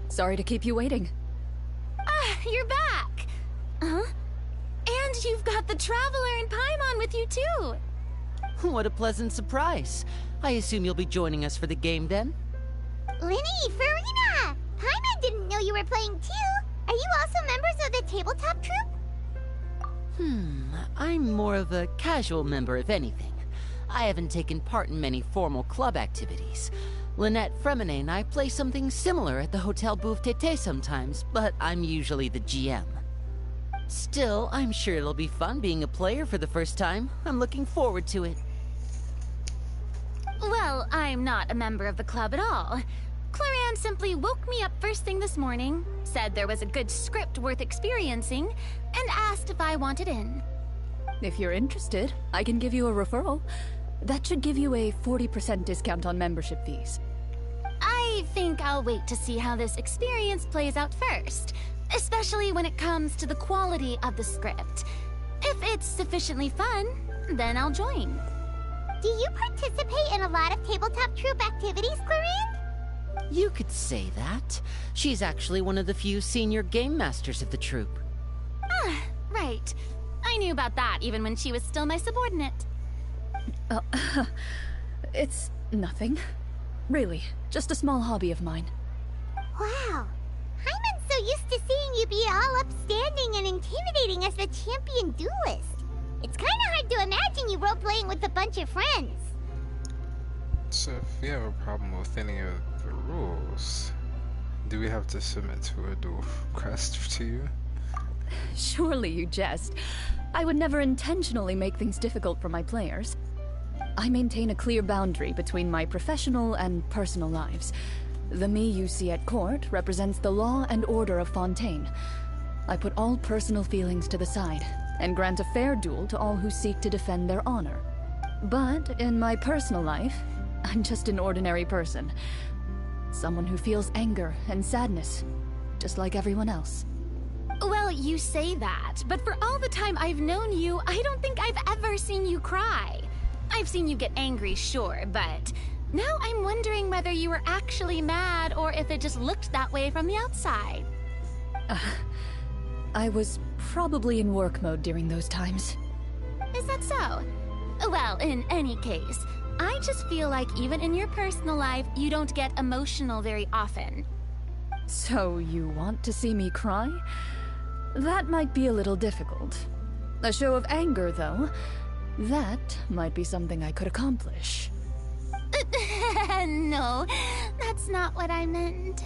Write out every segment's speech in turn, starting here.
Sorry to keep you waiting. Ah, you're back! Huh? And you've got the Traveler and Paimon with you too! What a pleasant surprise. I assume you'll be joining us for the game then? Linny, Farina! Paimon didn't know you were playing too! Are you also members of the tabletop troupe? I'm more of a casual member if anything. I haven't taken part in many formal club activities. Lynette, Fremine, and I play something similar at the Hotel Bouffe Tété sometimes, but I'm usually the GM. Still, I'm sure it'll be fun being a player for the first time. I'm looking forward to it. Well, I'm not a member of the club at all. Claran simply woke me up first thing this morning, said there was a good script worth experiencing, and asked if I wanted in. If you're interested, I can give you a referral. That should give you a 40% discount on membership fees. I think I'll wait to see how this experience plays out first, especially when it comes to the quality of the script. If it's sufficiently fun, then I'll join. Do you participate in a lot of tabletop troupe activities, Claran? You could say that. She's actually one of the few senior game masters of the troupe. Ah, right. I knew about that even when she was still my subordinate. It's nothing. Really, just a small hobby of mine. Wow. Hyman's so used to seeing you be all upstanding and intimidating as the champion duelist. It's kind of hard to imagine you role-playing with a bunch of friends. So if we have a problem with any of the rules, do we have to submit to a duel request to you? Surely you jest. I would never intentionally make things difficult for my players. I maintain a clear boundary between my professional and personal lives. The me you see at court represents the law and order of Fontaine. I put all personal feelings to the side, and grant a fair duel to all who seek to defend their honor. But in my personal life, I'm just an ordinary person. Someone who feels anger and sadness, just like everyone else. Well, you say that, but for all the time I've known you, I don't think I've ever seen you cry. I've seen you get angry, sure, but now I'm wondering whether you were actually mad or if it just looked that way from the outside. I was probably in work mode during those times. Is that so? Well, in any case, I just feel like even in your personal life, you don't get emotional very often. So you want to see me cry? That might be a little difficult. A show of anger, though, that might be something I could accomplish. No, that's not what I meant.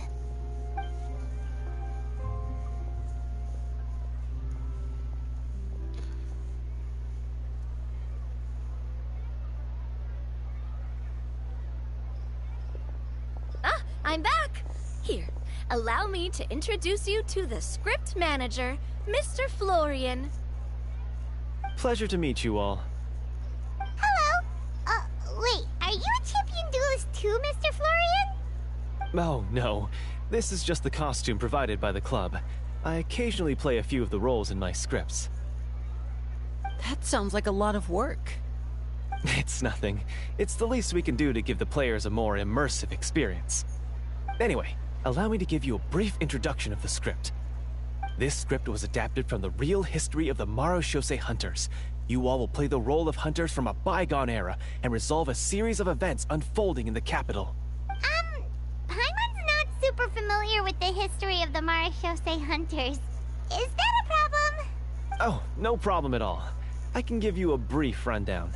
Ah, I'm back! Here, allow me to introduce you to the script manager, Mr. Florian. Pleasure to meet you all. Hello? Wait, are you a champion duelist too, Mr. Florian? Oh, no. This is just the costume provided by the club. I occasionally play a few of the roles in my scripts. That sounds like a lot of work. It's nothing. It's the least we can do to give the players a more immersive experience. Anyway, allow me to give you a brief introduction of the script. This script was adapted from the real history of the Marechaussee Hunters. You all will play the role of hunters from a bygone era and resolve a series of events unfolding in the capital. Paimon's not super familiar with the history of the Marechaussee Hunters. Is that a problem? Oh, no problem at all. I can give you a brief rundown.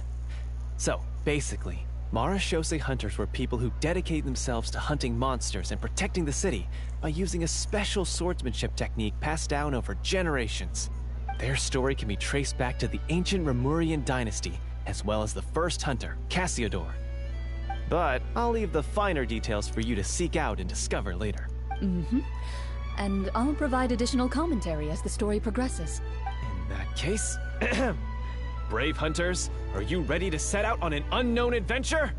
So, basically, Marechaussee Hunters were people who dedicated themselves to hunting monsters and protecting the city by using a special swordsmanship technique passed down over generations. Their story can be traced back to the ancient Remurian dynasty, as well as the first hunter, Cassiodor. But I'll leave the finer details for you to seek out and discover later. And I'll provide additional commentary as the story progresses. In that case, brave hunters, are you ready to set out on an unknown adventure?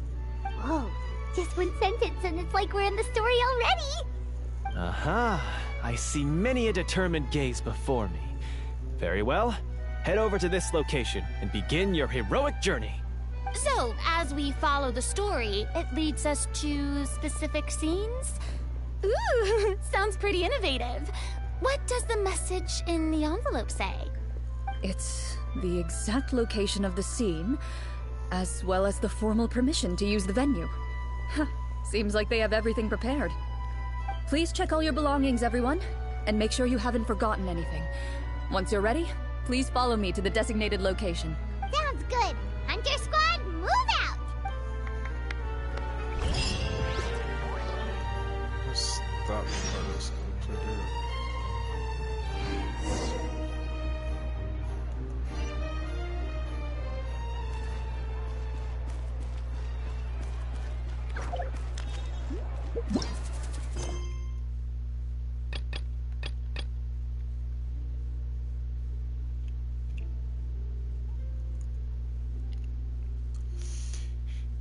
Whoa, just one sentence and it's like we're in the story already! Aha, I see many a determined gaze before me. Very well, head over to this location and begin your heroic journey. So, as we follow the story, it leads us to specific scenes? Ooh, sounds pretty innovative. What does the message in the envelope say? It's the exact location of the scene, as well as the formal permission to use the venue. Huh, seems like they have everything prepared. Please check all your belongings, everyone, and make sure you haven't forgotten anything. Once you're ready, please follow me to the designated location. Sounds good. Hunter Squad, move out! What's that part is completed?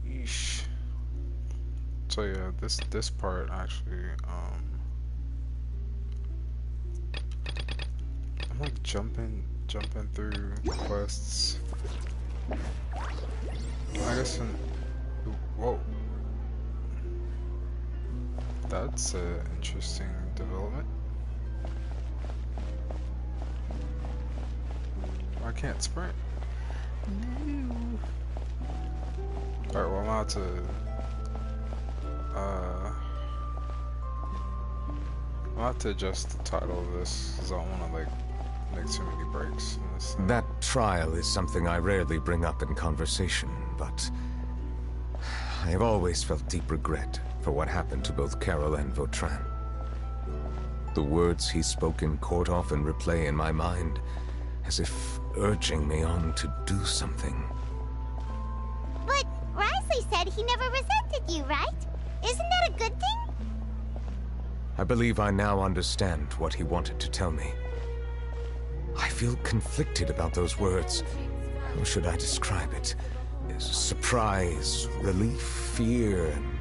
Yeesh. So yeah, this part actually, I'm like jumping through quests. I guess whoa, that's an interesting development. I can't sprint. No. Alright, well I'm about to I'll have to adjust the title of this because I don't want to like make too many breaks in this thing. That trial is something I rarely bring up in conversation, but I have always felt deep regret for what happened to both Carol and Vautrin. The words he spoke in court often replay in my mind, as if urging me on to do something. But Risley said he never resented you, right? Isn't that a good thing? I believe I now understand what he wanted to tell me. I feel conflicted about those words. How should I describe it? Surprise, relief, fear, and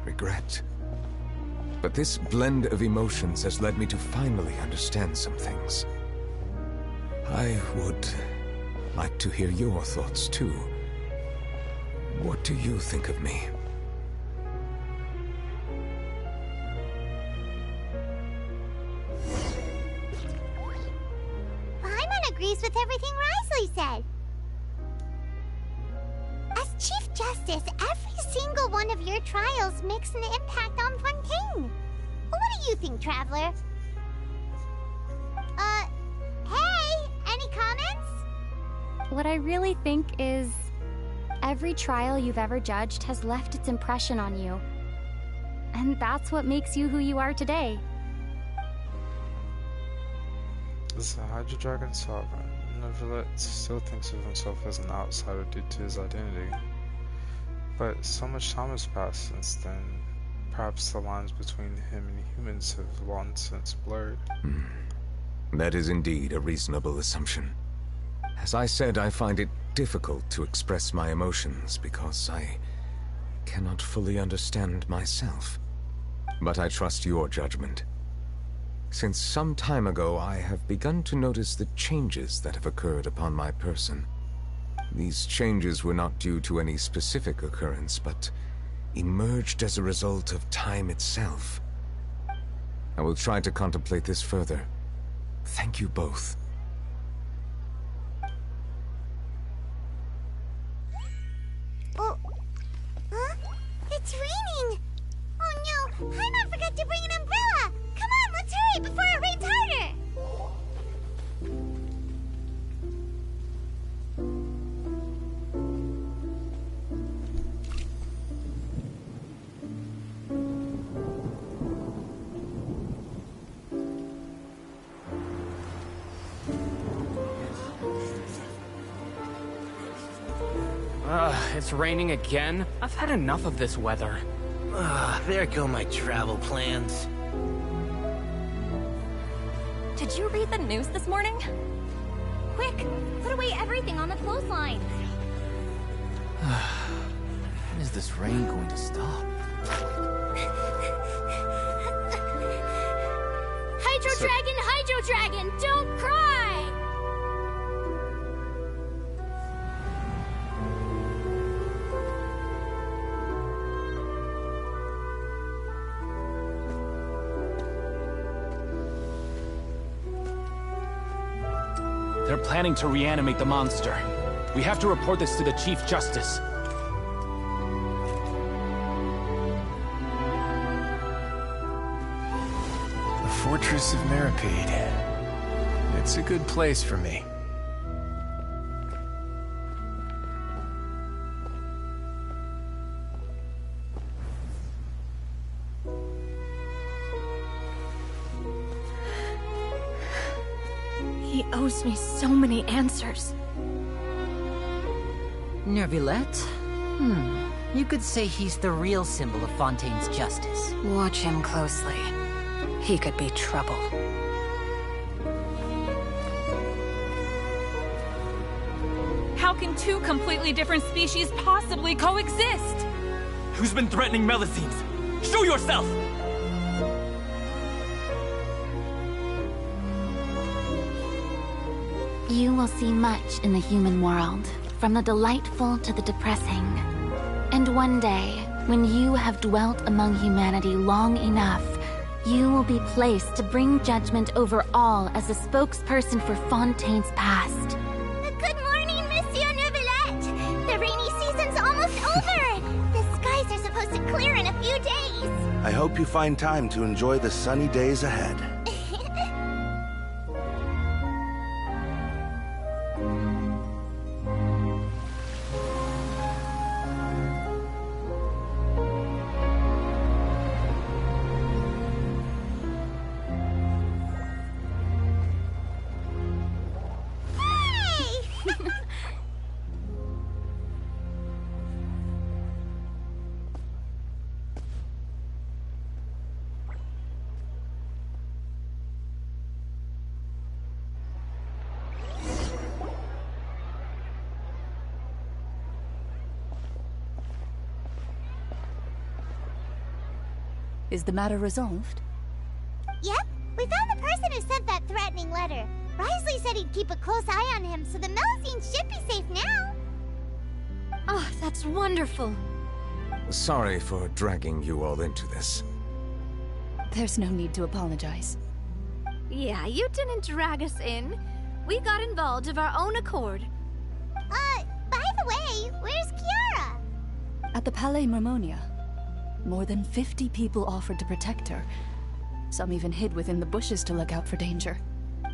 regret. But this blend of emotions has led me to finally understand some things. I would like to hear your thoughts, too. What do you think of me? Paimon agrees with everything Risley said. As Chief Justice, every single one of your trials makes an impact on Fontaine. What do you think, Traveler? Hey, any comments? What I really think is, every trial you've ever judged has left its impression on you. And that's what makes you who you are today. Is the Hydra Dragon sovereign? Nevertheless, still thinks of himself as an outsider due to his identity. But so much time has passed since then. Perhaps the lines between him and humans have long since blurred. That is indeed a reasonable assumption. As I said, I find it difficult to express my emotions because I cannot fully understand myself. But I trust your judgment. Since some time ago, I have begun to notice the changes that have occurred upon my person. These changes were not due to any specific occurrence, but emerged as a result of time itself. I will try to contemplate this further. Thank you both. Oh, huh? It's raining! Oh no, Paimon forgot to bring an umbrella! Come on, let's hurry before it rains harder! It's raining again? I've had enough of this weather. There go my travel plans. Did you read the news this morning? Quick, put away everything on the clothesline. When is this rain going to stop? Hydro Dragon, don't cry! They're planning to reanimate the monster. We have to report this to the Chief Justice. The Fortress of Maripede. It's a good place for me. He owes me so many answers. Neuvillette? You could say he's the real symbol of Fontaine's justice. Watch him closely. He could be trouble. How can two completely different species possibly coexist? Who's been threatening Melusines? Show yourself! You will see much in the human world, from the delightful to the depressing. And one day, when you have dwelt among humanity long enough, you will be placed to bring judgment over all as a spokesperson for Fontaine's past. Good morning, Monsieur Neuvillette! The rainy season's almost over! The skies are supposed to clear in a few days! I hope you find time to enjoy the sunny days ahead. Is the matter resolved? Yep, we found the person who sent that threatening letter. Risley said he'd keep a close eye on him, so the Melusines should be safe now. Oh, that's wonderful. Sorry for dragging you all into this. There's no need to apologize. Yeah, you didn't drag us in. We got involved of our own accord. By the way, where's Kiara? At the Palais Mermonia. More than 50 people offered to protect her. Some even hid within the bushes to look out for danger.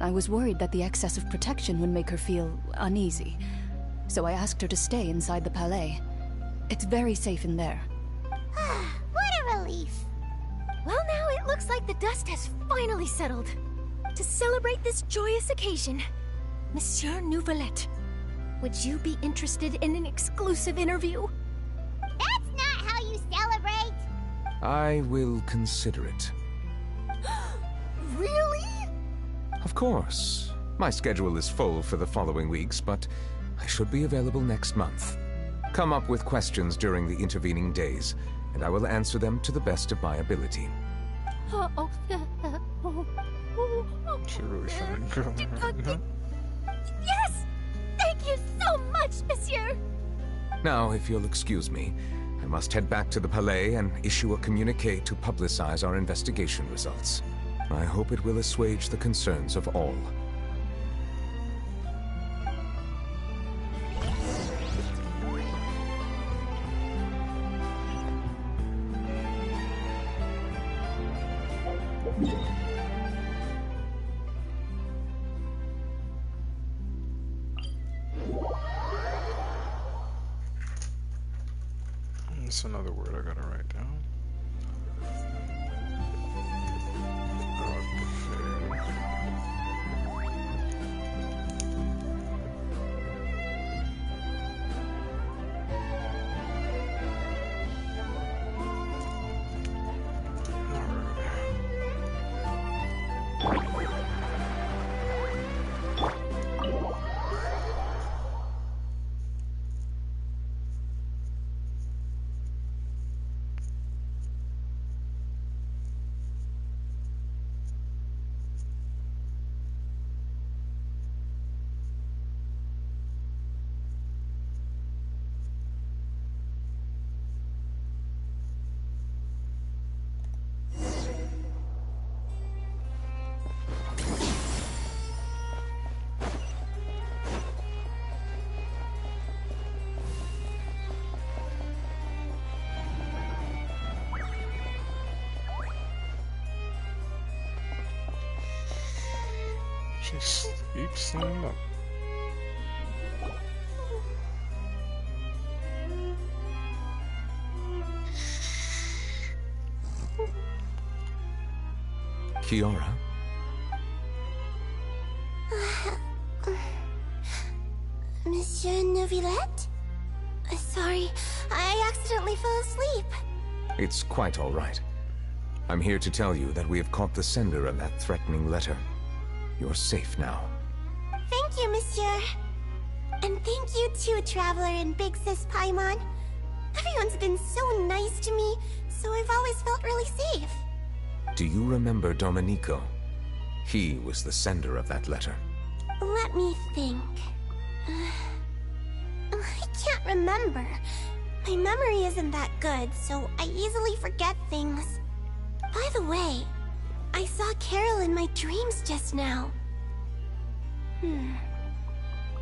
I was worried that the excess of protection would make her feel uneasy. So I asked her to stay inside the Palais. It's very safe in there. What a relief. Well, now it looks like the dust has finally settled. To celebrate this joyous occasion, Monsieur Neuvillette, would you be interested in an exclusive interview? That's not how you celebrate! I will consider it. Really? Of course. My schedule is full for the following weeks, but I should be available next month. Come up with questions during the intervening days, and I will answer them to the best of my ability. She really shouldn't go there. Yes! Thank you so much, Monsieur! Now, if you'll excuse me, I must head back to the Palais and issue a communique to publicize our investigation results. I hope it will assuage the concerns of all. That's another word I gotta write down. She sleeps standing up. Kiara? Monsieur Neuvillette? Sorry, I accidentally fell asleep. It's quite all right. I'm here to tell you that we have caught the sender of that threatening letter. You're safe now. Thank you, Monsieur. And thank you too, Traveler and Big Sis Paimon. Everyone's been so nice to me, so I've always felt really safe. Do you remember Domenico? He was the sender of that letter. Let me think. I can't remember. My memory isn't that good, so I easily forget things. By the way, I saw Carol in my dreams just now.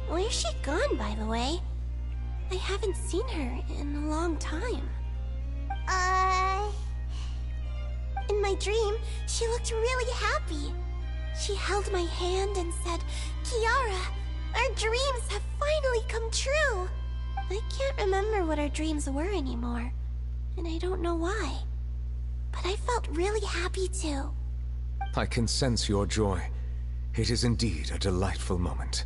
Where's she gone, by the way? I haven't seen her in a long time. In my dream, she looked really happy. She held my hand and said, "Kiara, our dreams have finally come true." I can't remember what our dreams were anymore, and I don't know why. But I felt really happy too. I can sense your joy. It is indeed a delightful moment.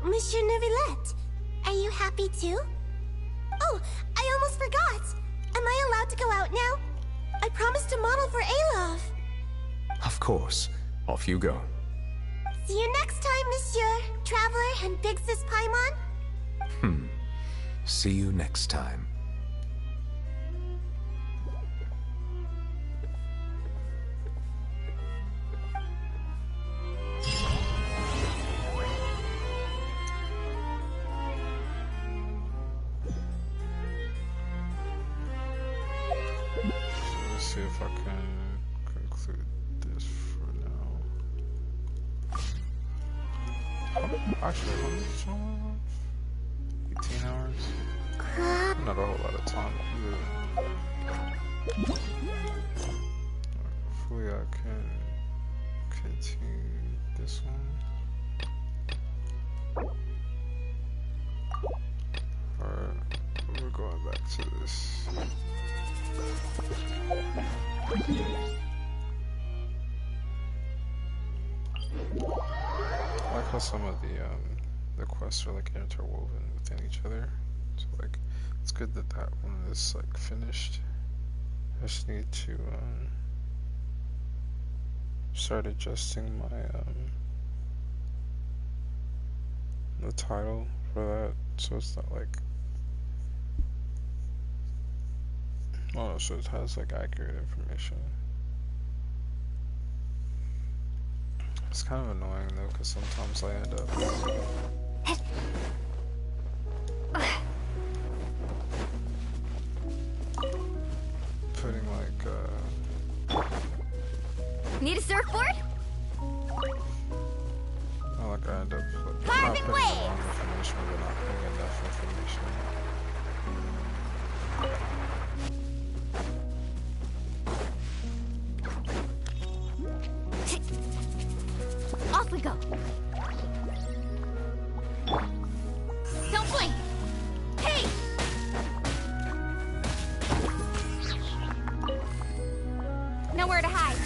Monsieur Neuvillette, are you happy too? Oh, I almost forgot. Am I allowed to go out now? I promised to model for Alov. Of course. Off you go. See you next time, Monsieur, Traveler, and Big Sis Paimon. See you next time. Let's see if I can conclude this for now. Actually, how much time? 18 hours? Not a whole lot of time. Hopefully I can continue this one. Alright, we're going back to this. I like how some of the quests are like interwoven within each other. So like it's good that that one is like finished. I just need to start adjusting my the title for that so it's not like so it has like accurate information. It's kind of annoying though, because sometimes I end up putting like Need a surfboard? like I end up not Carving putting the waves! wrong information, but not putting enough information. Off we go. Don't blink. Hey! Nowhere to hide.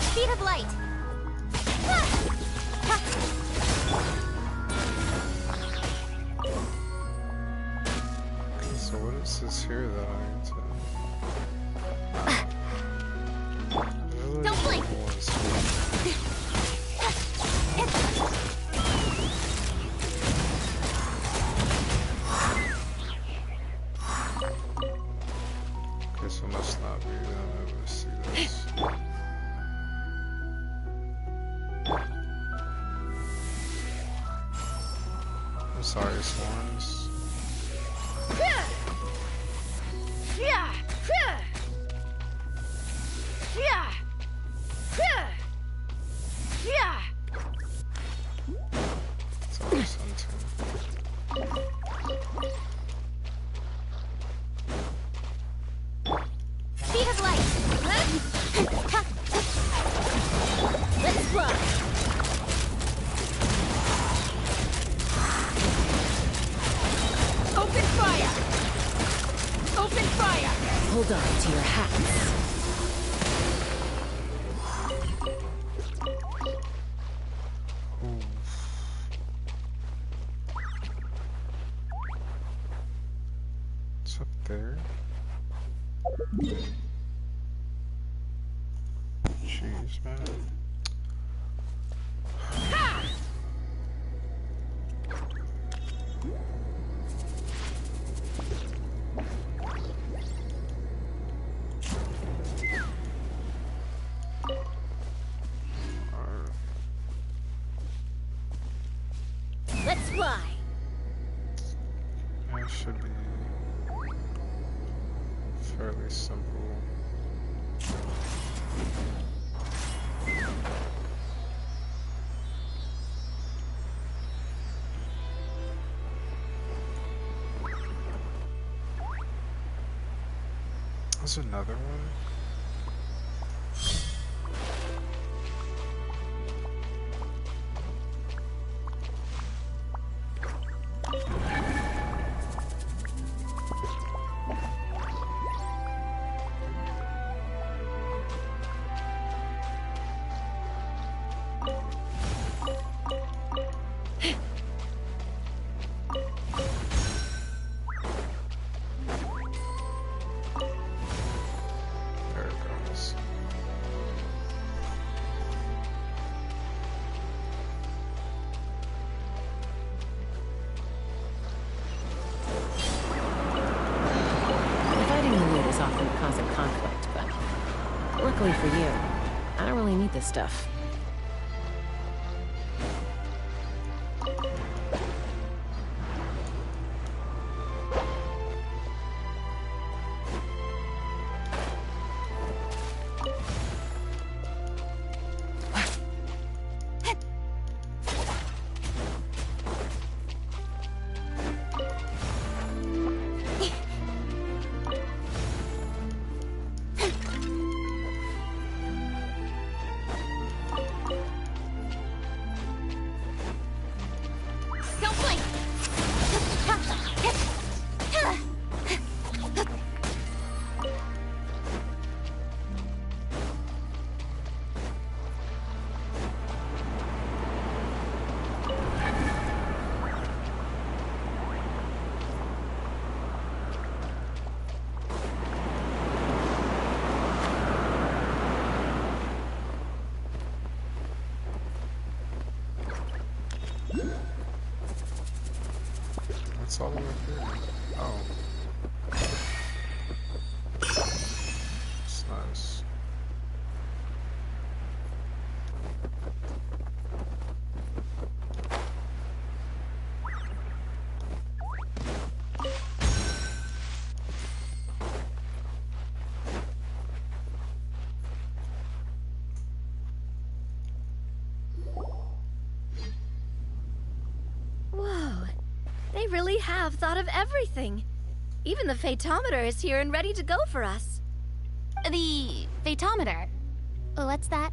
Speed of light. Okay, so what is this here that I need to... Don't blink. Okay, so it must not be that I'm able to see this. I'm sorry, Swans. Speed of light. Hold on to your hats. What's up there? Jeez, man. Let's fly. That should be fairly simple. There's another one. Often cause a conflict, but luckily for you, I don't really need this stuff. It's all the way through. Oh. It's nice. They really have thought of everything. Even the Fatometer is here and ready to go for us. The Fatometer? What's that?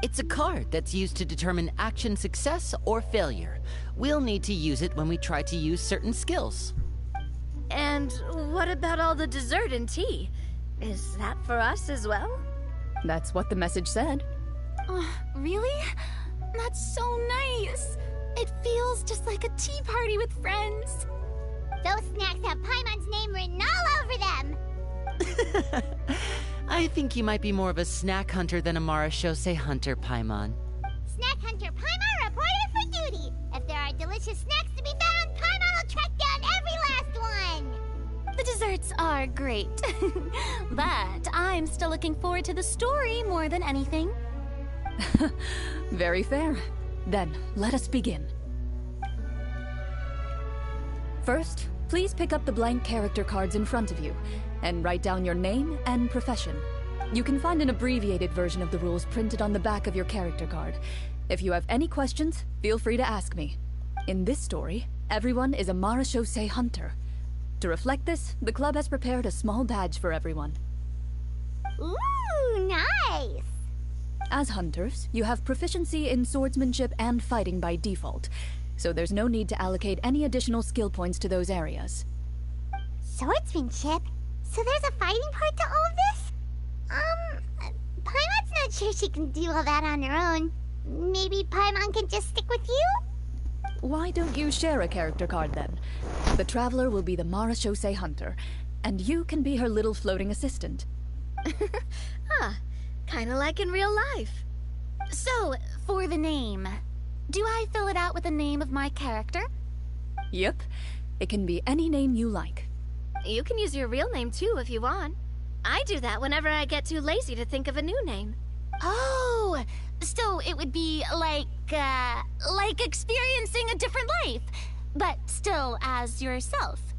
It's a card that's used to determine action success or failure. We'll need to use it when we try to use certain skills. And what about all the dessert and tea? Is that for us as well? That's what the message said. Really? That's so nice. It feels just like a tea party with friends. Those snacks have Paimon's name written all over them. I think you might be more of a snack hunter than a marashose hunter, Paimon. Snack hunter Paimon reported for duty. If there are delicious snacks to be found, Paimon will track down every last one. The desserts are great, but I'm still looking forward to the story more than anything. Very fair. Then, let us begin. First, please pick up the blank character cards in front of you, and write down your name and profession. You can find an abbreviated version of the rules printed on the back of your character card. If you have any questions, feel free to ask me. In this story, everyone is a marashose hunter. To reflect this, the club has prepared a small badge for everyone. Ooh, nice! As hunters, you have proficiency in swordsmanship and fighting by default, so there's no need to allocate any additional skill points to those areas. Swordsmanship? So there's a fighting part to all of this? Paimon's not sure she can do all that on her own. Maybe Paimon can just stick with you? Why don't you share a character card then? The Traveler will be the Marachose Hunter, and you can be her little floating assistant. Kinda like in real life. So, for the name, do I fill it out with the name of my character? Yep. It can be any name you like. You can use your real name too if you want. I do that whenever I get too lazy to think of a new name. Oh, so it would be like experiencing a different life, but still as yourself.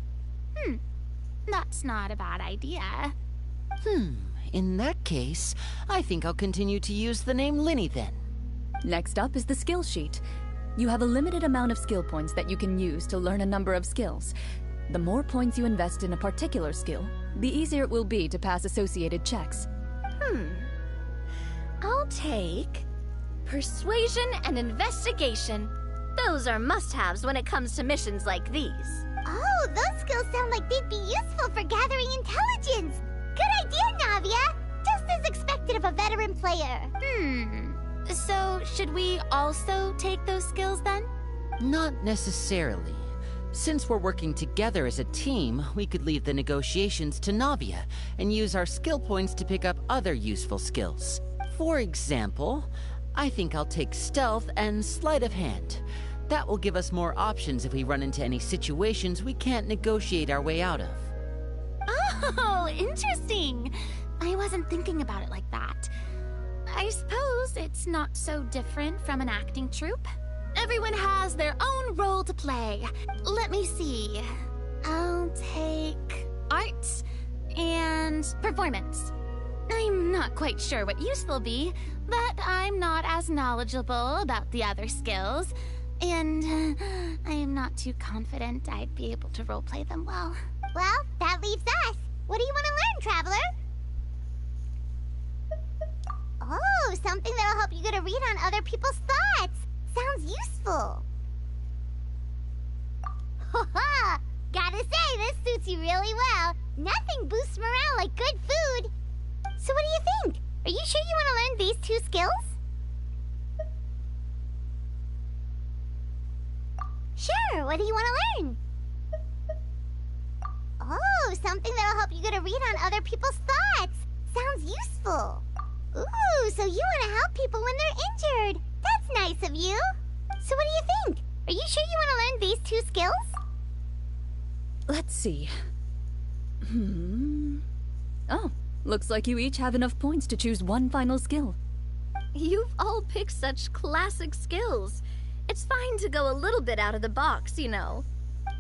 That's not a bad idea. In that case, I think I'll continue to use the name Linny then. Next up is the skill sheet. You have a limited amount of skill points that you can use to learn a number of skills. The more points you invest in a particular skill, the easier it will be to pass associated checks. I'll take Persuasion and Investigation. Those are must-haves when it comes to missions like these. Oh, those skills sound like they'd be useful for gathering intelligence. Good idea, Navia. Just as expected of a veteran player. So, should we also take those skills then? Not necessarily. Since we're working together as a team, we could leave the negotiations to Navia and use our skill points to pick up other useful skills. For example, I think I'll take Stealth and Sleight of Hand. That will give us more options if we run into any situations we can't negotiate our way out of. Oh, interesting. I wasn't thinking about it like that. I suppose it's not so different from an acting troupe. Everyone has their own role to play. Let me see. I'll take arts and performance. I'm not quite sure what use they'll be, but I'm not as knowledgeable about the other skills, and I'm not too confident I'd be able to roleplay them well. Well, that leaves us. What do you want to learn, Traveler? Oh, something that'll help you get a read on other people's thoughts. Sounds useful. Ha! Gotta say, this suits you really well. Nothing boosts morale like good food. So what do you think? Are you sure you want to learn these 2 skills? Sure, what do you want to learn? Oh, something that'll help you get a read on other people's thoughts. Sounds useful. Ooh, so you want to help people when they're injured. That's nice of you. So what do you think? Are you sure you want to learn these 2 skills? Let's see. Oh, looks like you each have enough points to choose one final skill. You've all picked such classic skills. It's fine to go a little bit out of the box, you know.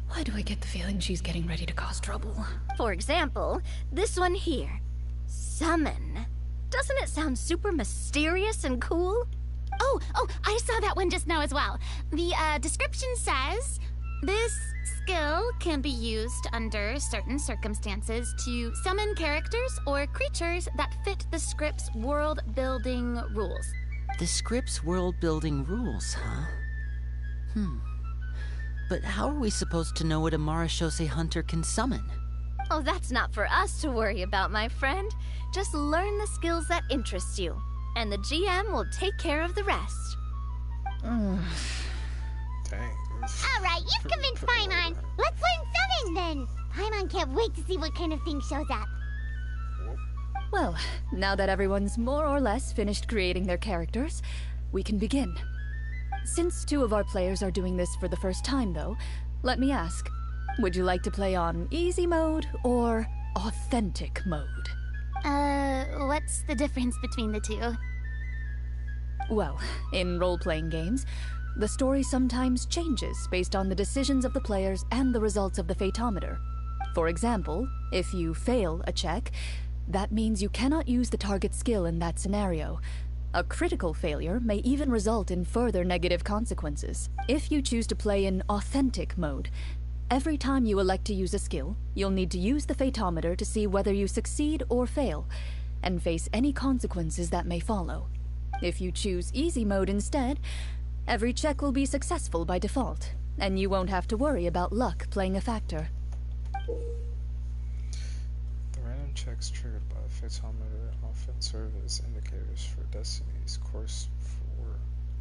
Why do I get the feeling she's getting ready to cause trouble? For example, this one here. Summon. Doesn't it sound super mysterious and cool? Oh, I saw that one just now as well. The description says, this skill can be used under certain circumstances to summon characters or creatures that fit the script's world-building rules. The script's world-building rules, huh? But how are we supposed to know what a Marachose Hunter can summon? Oh, that's not for us to worry about, my friend. Just learn the skills that interest you, and the GM will take care of the rest. Dang. Alright, you've convinced Paimon. Let's learn summoning then. Paimon can't wait to see what kind of thing shows up. Well, now that everyone's more or less finished creating their characters, we can begin. Since 2 of our players are doing this for the first time, though, let me ask, would you like to play on easy mode or authentic mode? What's the difference between the 2? Well, in role-playing games, the story sometimes changes based on the decisions of the players and the results of the Fatometer. For example, if you fail a check, that means you cannot use the target skill in that scenario. A critical failure may even result in further negative consequences. If you choose to play in authentic mode, every time you elect to use a skill, you'll need to use the Fatometer to see whether you succeed or fail, and face any consequences that may follow. If you choose easy mode instead, every check will be successful by default, and you won't have to worry about luck playing a factor. checks triggered by the photometer often serve as indicators for Destiny's course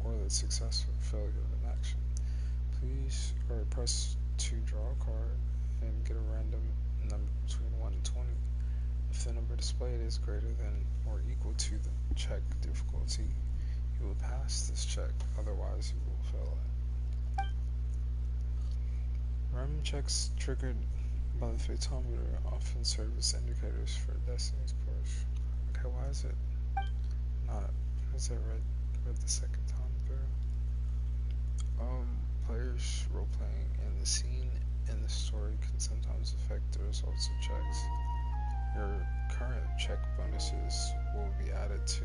or the success or failure of an action. Please press to draw a card and get a random number between 1 and 20. If the number displayed is greater than or equal to the check difficulty, you will pass this check, otherwise you will fail it. Random checks triggered by the photometer often serve as indicators for Destiny's course. Okay, why is it not? Is it read the second time through? Players role-playing in the scene and the story can sometimes affect the results of checks. Your current check bonuses will be added to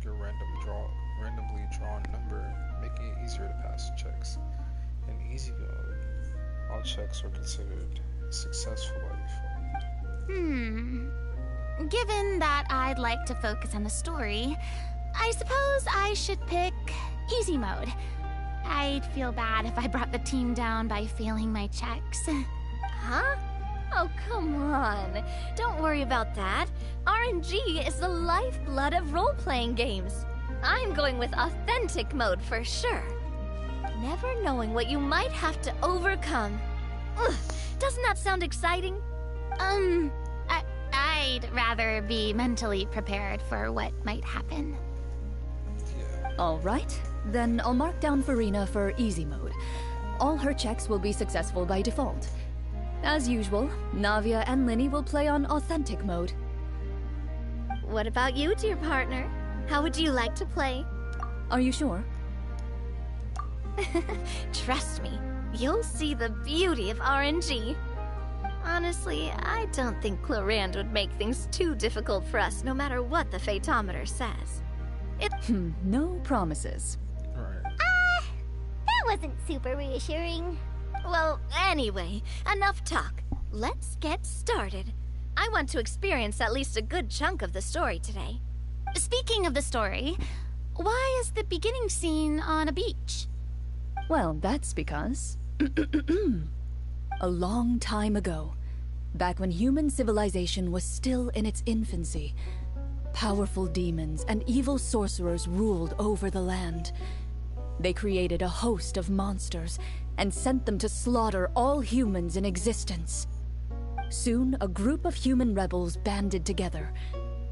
your randomly drawn number, making it easier to pass checks. In easy mode, all checks are considered successful by default. Given that I'd like to focus on the story, I suppose I should pick easy mode. I'd feel bad if I brought the team down by failing my checks. Huh? Oh, come on. Don't worry about that. RNG is the lifeblood of role-playing games. I'm going with authentic mode for sure. Never knowing what you might have to overcome. Ugh, doesn't that sound exciting? I'd rather be mentally prepared for what might happen. Alright, then I'll mark down Farina for easy mode. All her checks will be successful by default. As usual, Navia and Linny will play on authentic mode. What about you, dear partner? How would you like to play? Are you sure? Trust me, you'll see the beauty of RNG. Honestly, I don't think Clorand would make things too difficult for us, no matter what the photometer says. No promises. That wasn't super reassuring. Well, anyway, enough talk. Let's get started. I want to experience at least a good chunk of the story today. Speaking of the story, why is the beginning scene on a beach? Well, that's because... a long time ago, back when human civilization was still in its infancy, powerful demons and evil sorcerers ruled over the land. They created a host of monsters and sent them to slaughter all humans in existence. Soon, a group of human rebels banded together.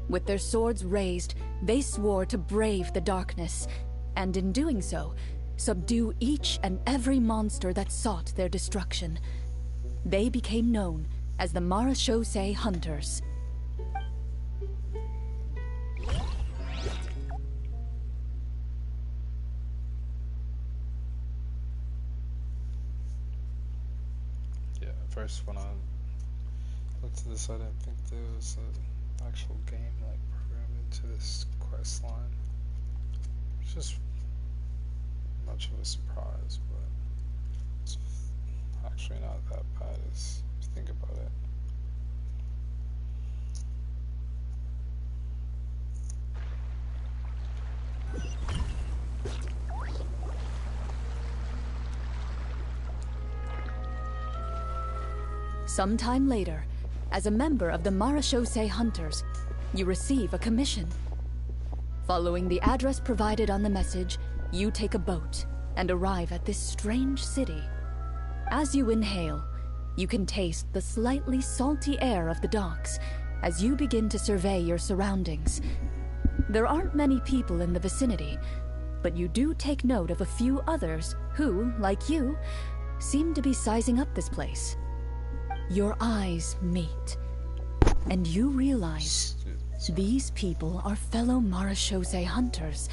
With their swords raised, they swore to brave the darkness, and in doing so, subdue each and every monster that sought their destruction. They became known as the Marachose Hunters. First, when I looked at this, I didn't think there was an actual game like programmed into this quest line. It's just much of a surprise, but it's actually not that bad as you think about it. Sometime later, as a member of the Marachose Hunters, you receive a commission. Following the address provided on the message, you take a boat and arrive at this strange city. As you inhale, you can taste the slightly salty air of the docks as you begin to survey your surroundings. There aren't many people in the vicinity, but you do take note of a few others who, like you, seem to be sizing up this place. Your eyes meet, and you realize these people are fellow Marachose Hunters,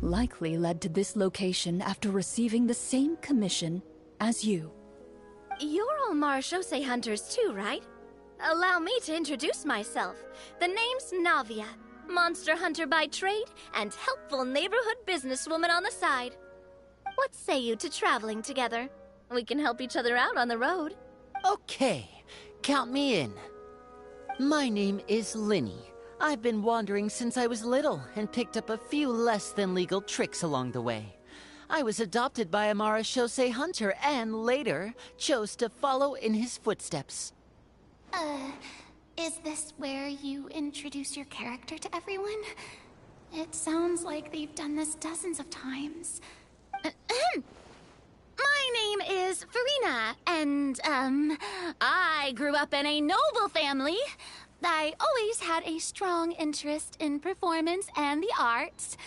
likely led to this location after receiving the same commission as you. You're all Marachose Hunters too, right? Allow me to introduce myself. The name's Navia, monster hunter by trade and helpful neighborhood businesswoman on the side. What say you to traveling together? We can help each other out on the road. Okay, count me in. My name is Linny. I've been wandering since I was little and picked up a few less than legal tricks along the way. I was adopted by a Marachose hunter and later chose to follow in his footsteps. Is this where you introduce your character to everyone? It sounds like they've done this dozens of times. My name is Farina, and, I grew up in a noble family. I always had a strong interest in performance and the arts.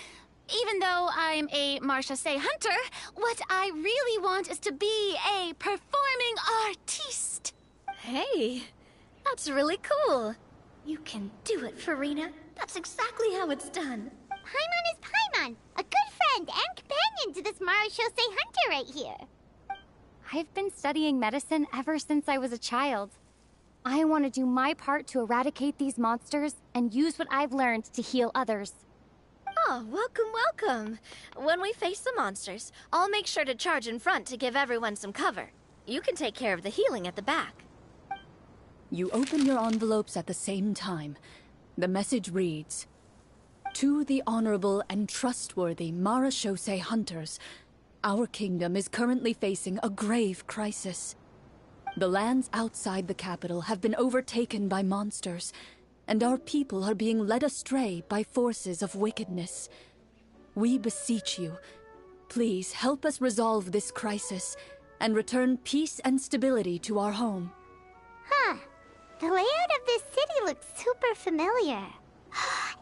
Even though I'm a Marcia Say hunter, what I really want is to be a performing artiste. Hey, that's really cool. You can do it, Farina. That's exactly how it's done. Paimon is Paimon, a good friend and companion to this Marashosei hunter right here. I've been studying medicine ever since I was a child. I want to do my part to eradicate these monsters and use what I've learned to heal others. Oh, welcome, welcome. When we face the monsters, I'll make sure to charge in front to give everyone some cover. You can take care of the healing at the back. You open your envelopes at the same time. The message reads, "To the honorable and trustworthy Marashosei hunters, our kingdom is currently facing a grave crisis. The lands outside the capital have been overtaken by monsters, and our people are being led astray by forces of wickedness. We beseech you, please help us resolve this crisis and return peace and stability to our home." Huh. The layout of this city looks super familiar.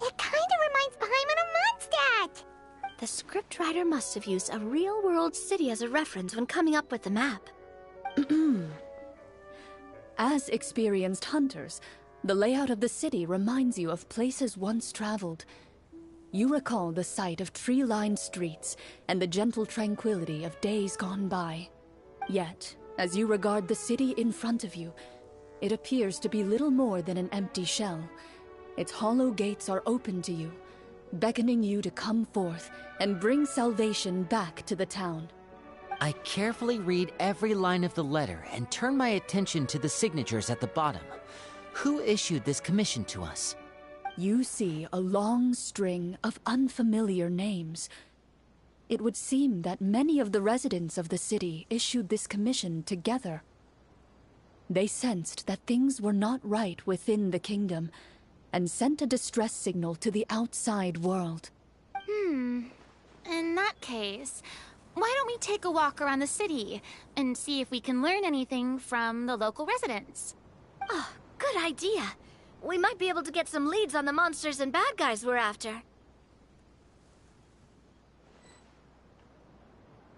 It kinda reminds Paimon of Mondstadt! The scriptwriter must have used a real-world city as a reference when coming up with the map. As experienced hunters, the layout of the city reminds you of places once traveled. You recall the sight of tree-lined streets and the gentle tranquility of days gone by. Yet, as you regard the city in front of you, it appears to be little more than an empty shell. Its hollow gates are open to you, beckoning you to come forth and bring salvation back to the town. I carefully read every line of the letter and turn my attention to the signatures at the bottom. Who issued this commission to us? You see a long string of unfamiliar names. It would seem that many of the residents of the city issued this commission together. They sensed that things were not right within the kingdom, and sent a distress signal to the outside world. In that case, why don't we take a walk around the city and see if we can learn anything from the local residents? Oh, good idea. We might be able to get some leads on the monsters and bad guys we're after.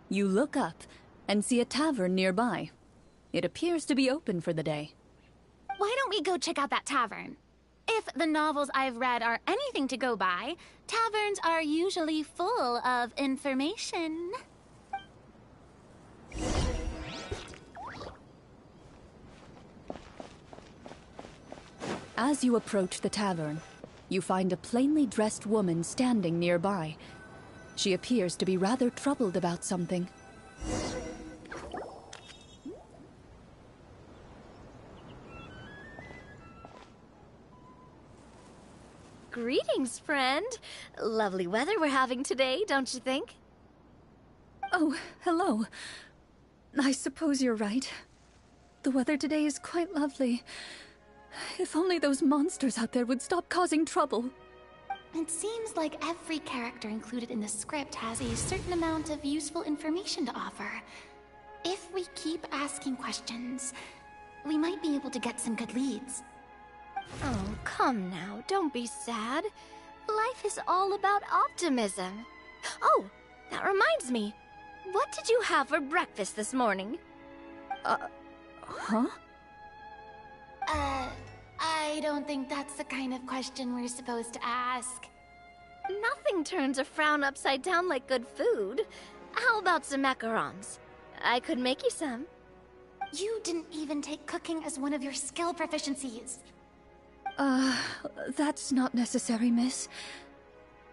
You look up and see a tavern nearby. It appears to be open for the day. Why don't we go check out that tavern? If the novels I've read are anything to go by, taverns are usually full of information. As you approach the tavern, you find a plainly dressed woman standing nearby. She appears to be rather troubled about something. Greetings, friend. Lovely weather we're having today, don't you think? Oh, hello. I suppose you're right. The weather today is quite lovely. If only those monsters out there would stop causing trouble. It seems like every character included in the script has a certain amount of useful information to offer. If we keep asking questions, we might be able to get some good leads. Oh, come now, don't be sad. Life is all about optimism. Oh, that reminds me. What did you have for breakfast this morning? Huh? I don't think that's the kind of question we're supposed to ask. Nothing turns a frown upside down like good food. How about some macarons? I could make you some. You didn't even take cooking as one of your skill proficiencies. That's not necessary, miss.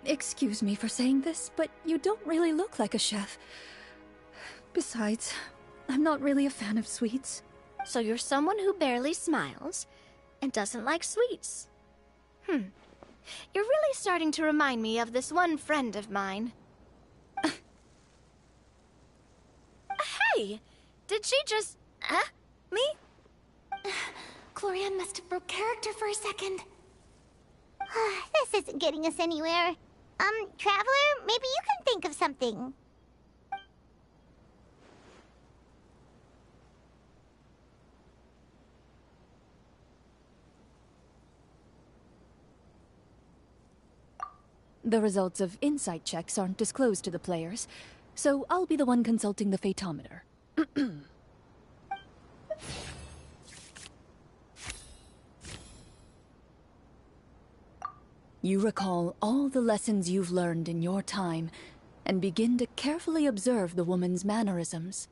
Excuse me for saying this, but you don't really look like a chef. Besides, I'm not really a fan of sweets. So you're someone who barely smiles and doesn't like sweets. You're really starting to remind me of this one friend of mine. Hey! Did she just... me? Florian must have broke character for a second. This isn't getting us anywhere. Traveler, maybe you can think of something. The results of insight checks aren't disclosed to the players, so I'll be the one consulting the fatometer. You recall all the lessons you've learned in your time and begin to carefully observe the woman's mannerisms.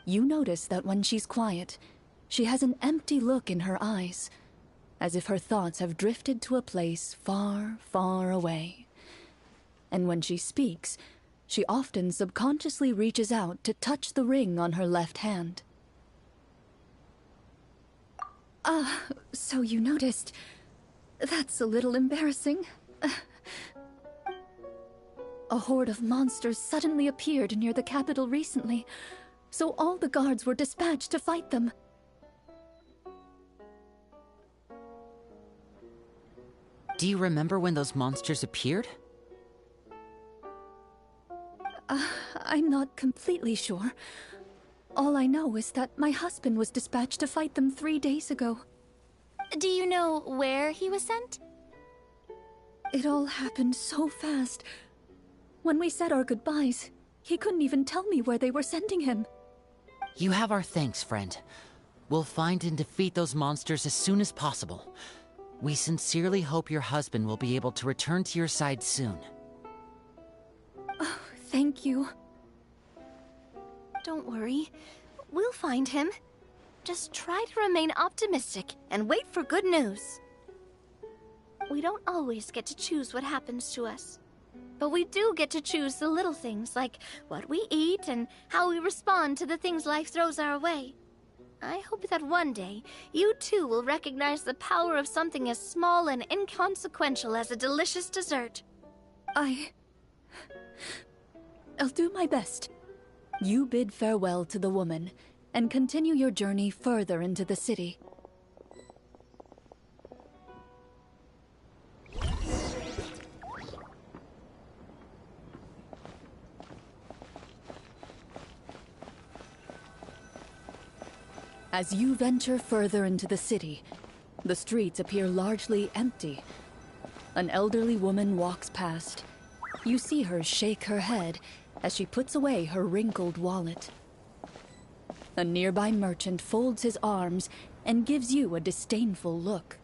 You notice that when she's quiet, she has an empty look in her eyes, as if her thoughts have drifted to a place far, far away. And when she speaks, she often subconsciously reaches out to touch the ring on her left hand. So you noticed. That's a little embarrassing. A horde of monsters suddenly appeared near the capital recently, so all the guards were dispatched to fight them. Do you remember when those monsters appeared? I'm not completely sure. All I know is that my husband was dispatched to fight them 3 days ago. Do you know where he was sent? It all happened so fast. When we said our goodbyes, he couldn't even tell me where they were sending him. You have our thanks, friend. We'll find and defeat those monsters as soon as possible. We sincerely hope your husband will be able to return to your side soon. Oh, thank you. Don't worry. We'll find him. Just try to remain optimistic and wait for good news. We don't always get to choose what happens to us. But we do get to choose the little things, like what we eat and how we respond to the things life throws our way. I hope that one day, you too will recognize the power of something as small and inconsequential as a delicious dessert. I'll do my best. You bid farewell to the woman, and continue your journey further into the city. As you venture further into the city, the streets appear largely empty. An elderly woman walks past. You see her shake her head as she puts away her wrinkled wallet. A nearby merchant folds his arms and gives you a disdainful look.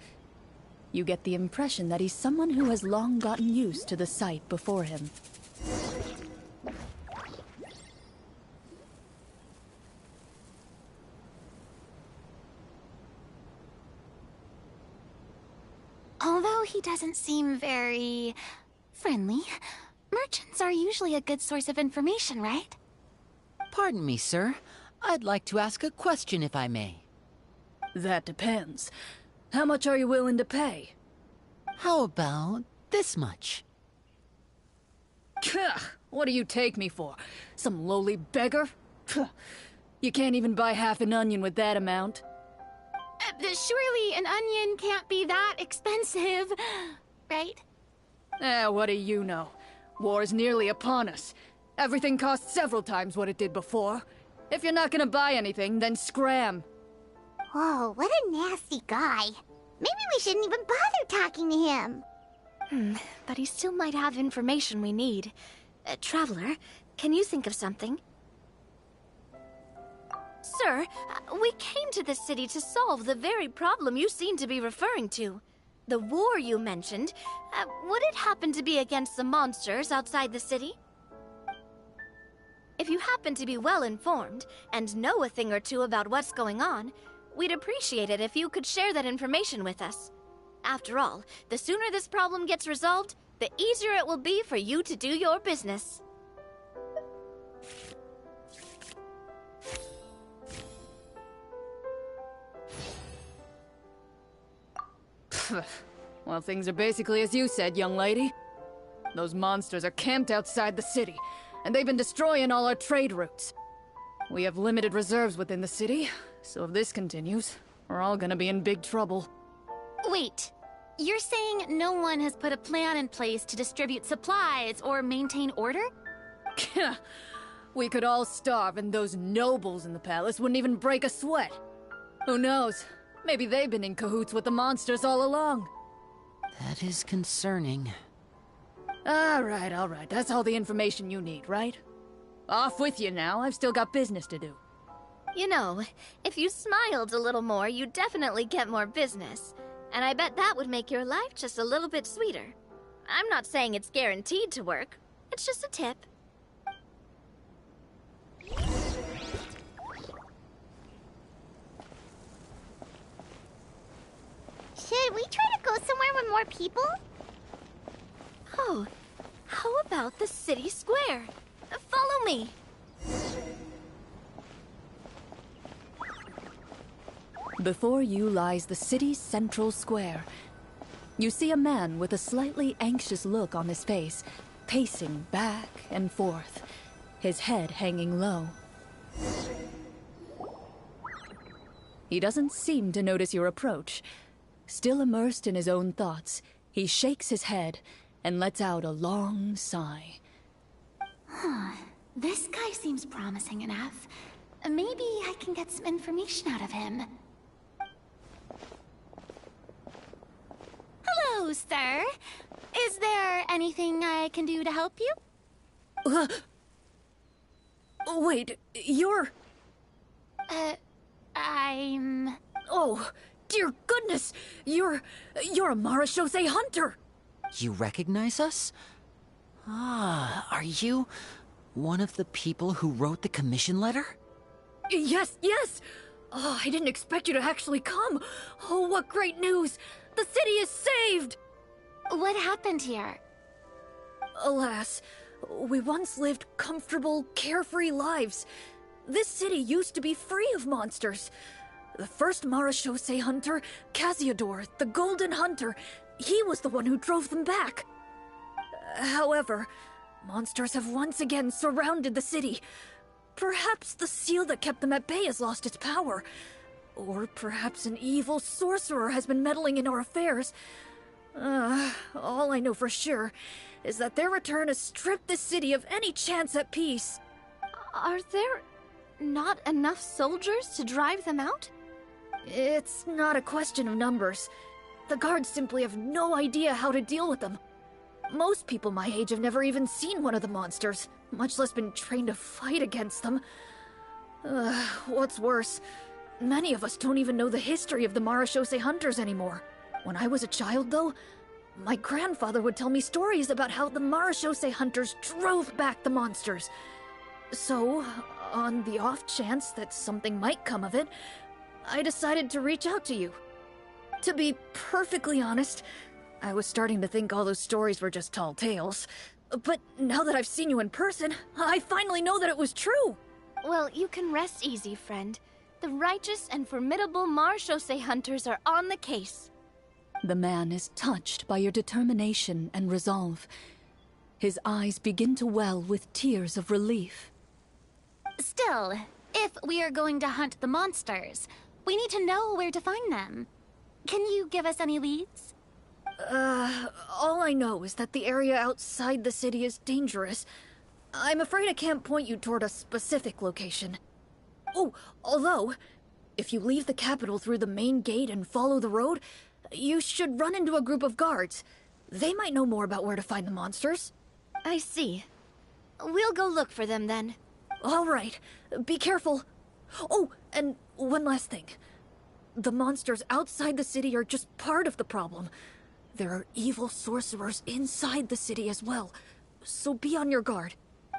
You get the impression that he's someone who has long gotten used to the sight before him. Although he doesn't seem very friendly, merchants are usually a good source of information, right? Pardon me, sir. I'd like to ask a question, if I may. That depends. How much are you willing to pay? How about this much? What do you take me for? Some lowly beggar? You can't even buy half an onion with that amount. Surely an onion can't be that expensive, right? What do you know? War's nearly upon us. Everything costs several times what it did before. If you're not gonna buy anything, then scram. Whoa, what a nasty guy. Maybe we shouldn't even bother talking to him. But he still might have information we need. Traveler, can you think of something? Sir, we came to this city to solve the very problem you seem to be referring to. The war you mentioned, would it happen to be against the monsters outside the city? If you happen to be well informed and know a thing or two about what's going on, we'd appreciate it if you could share that information with us. After all, the sooner this problem gets resolved, the easier it will be for you to do your business. Well, things are basically as you said, young lady. Those monsters are camped outside the city, and they've been destroying all our trade routes. We have limited reserves within the city, so if this continues, we're all gonna be in big trouble. Wait, you're saying no one has put a plan in place to distribute supplies or maintain order? We could all starve and those nobles in the palace wouldn't even break a sweat. Who knows? Maybe they've been in cahoots with the monsters all along. That is concerning. All right. That's all the information you need, right? Off with you now. I've still got business to do. You know, if you smiled a little more, you'd definitely get more business. And I bet that would make your life just a little bit sweeter. I'm not saying it's guaranteed to work. It's just a tip. Should we try to go somewhere with more people? Oh, how about the city square? Follow me. Before you lies the city's central square. You see a man with a slightly anxious look on his face, pacing back and forth, his head hanging low. He doesn't seem to notice your approach. Still immersed in his own thoughts, he shakes his head and lets out a long sigh. This guy seems promising enough. Maybe I can get some information out of him. Hello, sir. Is there anything I can do to help you? Wait, you're... I'm... Oh, dear goodness! You're a Marashose hunter! You recognize us? Ah, are you one of the people who wrote the commission letter? Yes! Oh, I didn't expect you to actually come! Oh, what great news! The city is saved! What happened here? Alas, we once lived comfortable, carefree lives. This city used to be free of monsters. The first Marashose hunter, Casiodor, the Golden Hunter, he was the one who drove them back. However, monsters have once again surrounded the city. Perhaps the seal that kept them at bay has lost its power. Or perhaps an evil sorcerer has been meddling in our affairs. All I know for sure is that their return has stripped the city of any chance at peace. Are there not enough soldiers to drive them out? It's not a question of numbers. The guards simply have no idea how to deal with them. Most people my age have never even seen one of the monsters, much less been trained to fight against them. What's worse, many of us don't even know the history of the Marashose hunters anymore. When I was a child, though, my grandfather would tell me stories about how the Marashose hunters drove back the monsters. So, on the off chance that something might come of it, I decided to reach out to you. To be perfectly honest, I was starting to think all those stories were just tall tales. But now that I've seen you in person, I finally know that it was true! Well, you can rest easy, friend. The righteous and formidable Marashose hunters are on the case. The man is touched by your determination and resolve. His eyes begin to well with tears of relief. Still, if we are going to hunt the monsters, we need to know where to find them. Can you give us any leads? All I know is that the area outside the city is dangerous. I'm afraid I can't point you toward a specific location. Oh, although, if you leave the capital through the main gate and follow the road, you should run into a group of guards. They might know more about where to find the monsters. I see. We'll go look for them then. All right. Be careful. Oh, and one last thing. The monsters outside the city are just part of the problem. There are evil sorcerers inside the city as well, so be on your guard.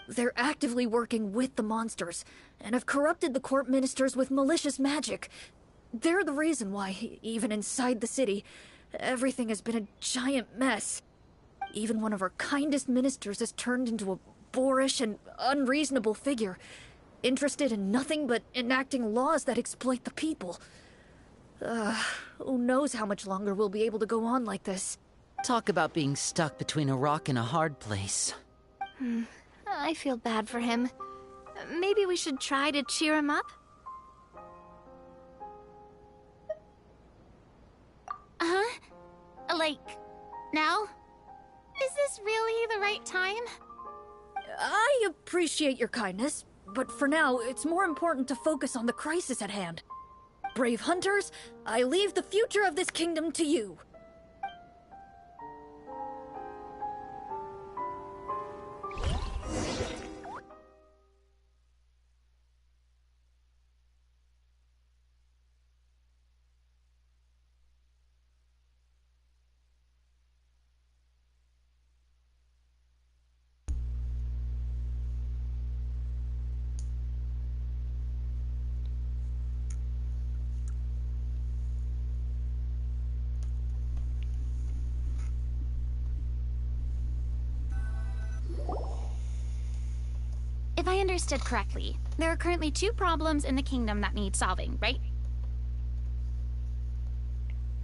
They're actively working with the monsters, and have corrupted the court ministers with malicious magic. They're the reason why, even inside the city, everything has been a giant mess. Even one of our kindest ministers has turned into a boorish and unreasonable figure, interested in nothing but enacting laws that exploit the people. Who knows how much longer we'll be able to go on like this. Talk about being stuck between a rock and a hard place. I feel bad for him. Maybe we should try to cheer him up? lake. Now? Is this really the right time? I appreciate your kindness, but for now, it's more important to focus on the crisis at hand. Brave hunters, I leave the future of this kingdom to you. If I understood correctly, there are currently 2 problems in the kingdom that need solving, right?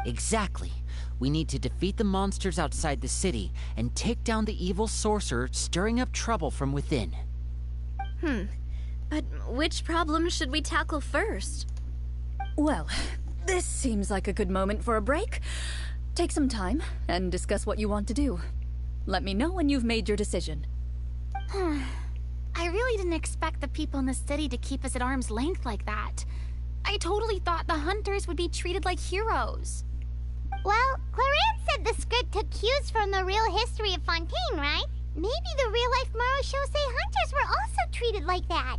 Exactly. We need to defeat the monsters outside the city and take down the evil sorcerer stirring up trouble from within. But which problem should we tackle first? Well, this seems like a good moment for a break. Take some time and discuss what you want to do. Let me know when you've made your decision. I really didn't expect the people in the city to keep us at arm's length like that. I totally thought the hunters would be treated like heroes. Well, Clarence said the script took cues from the real history of Fontaine, right? Maybe the real-life Marachose hunters were also treated like that.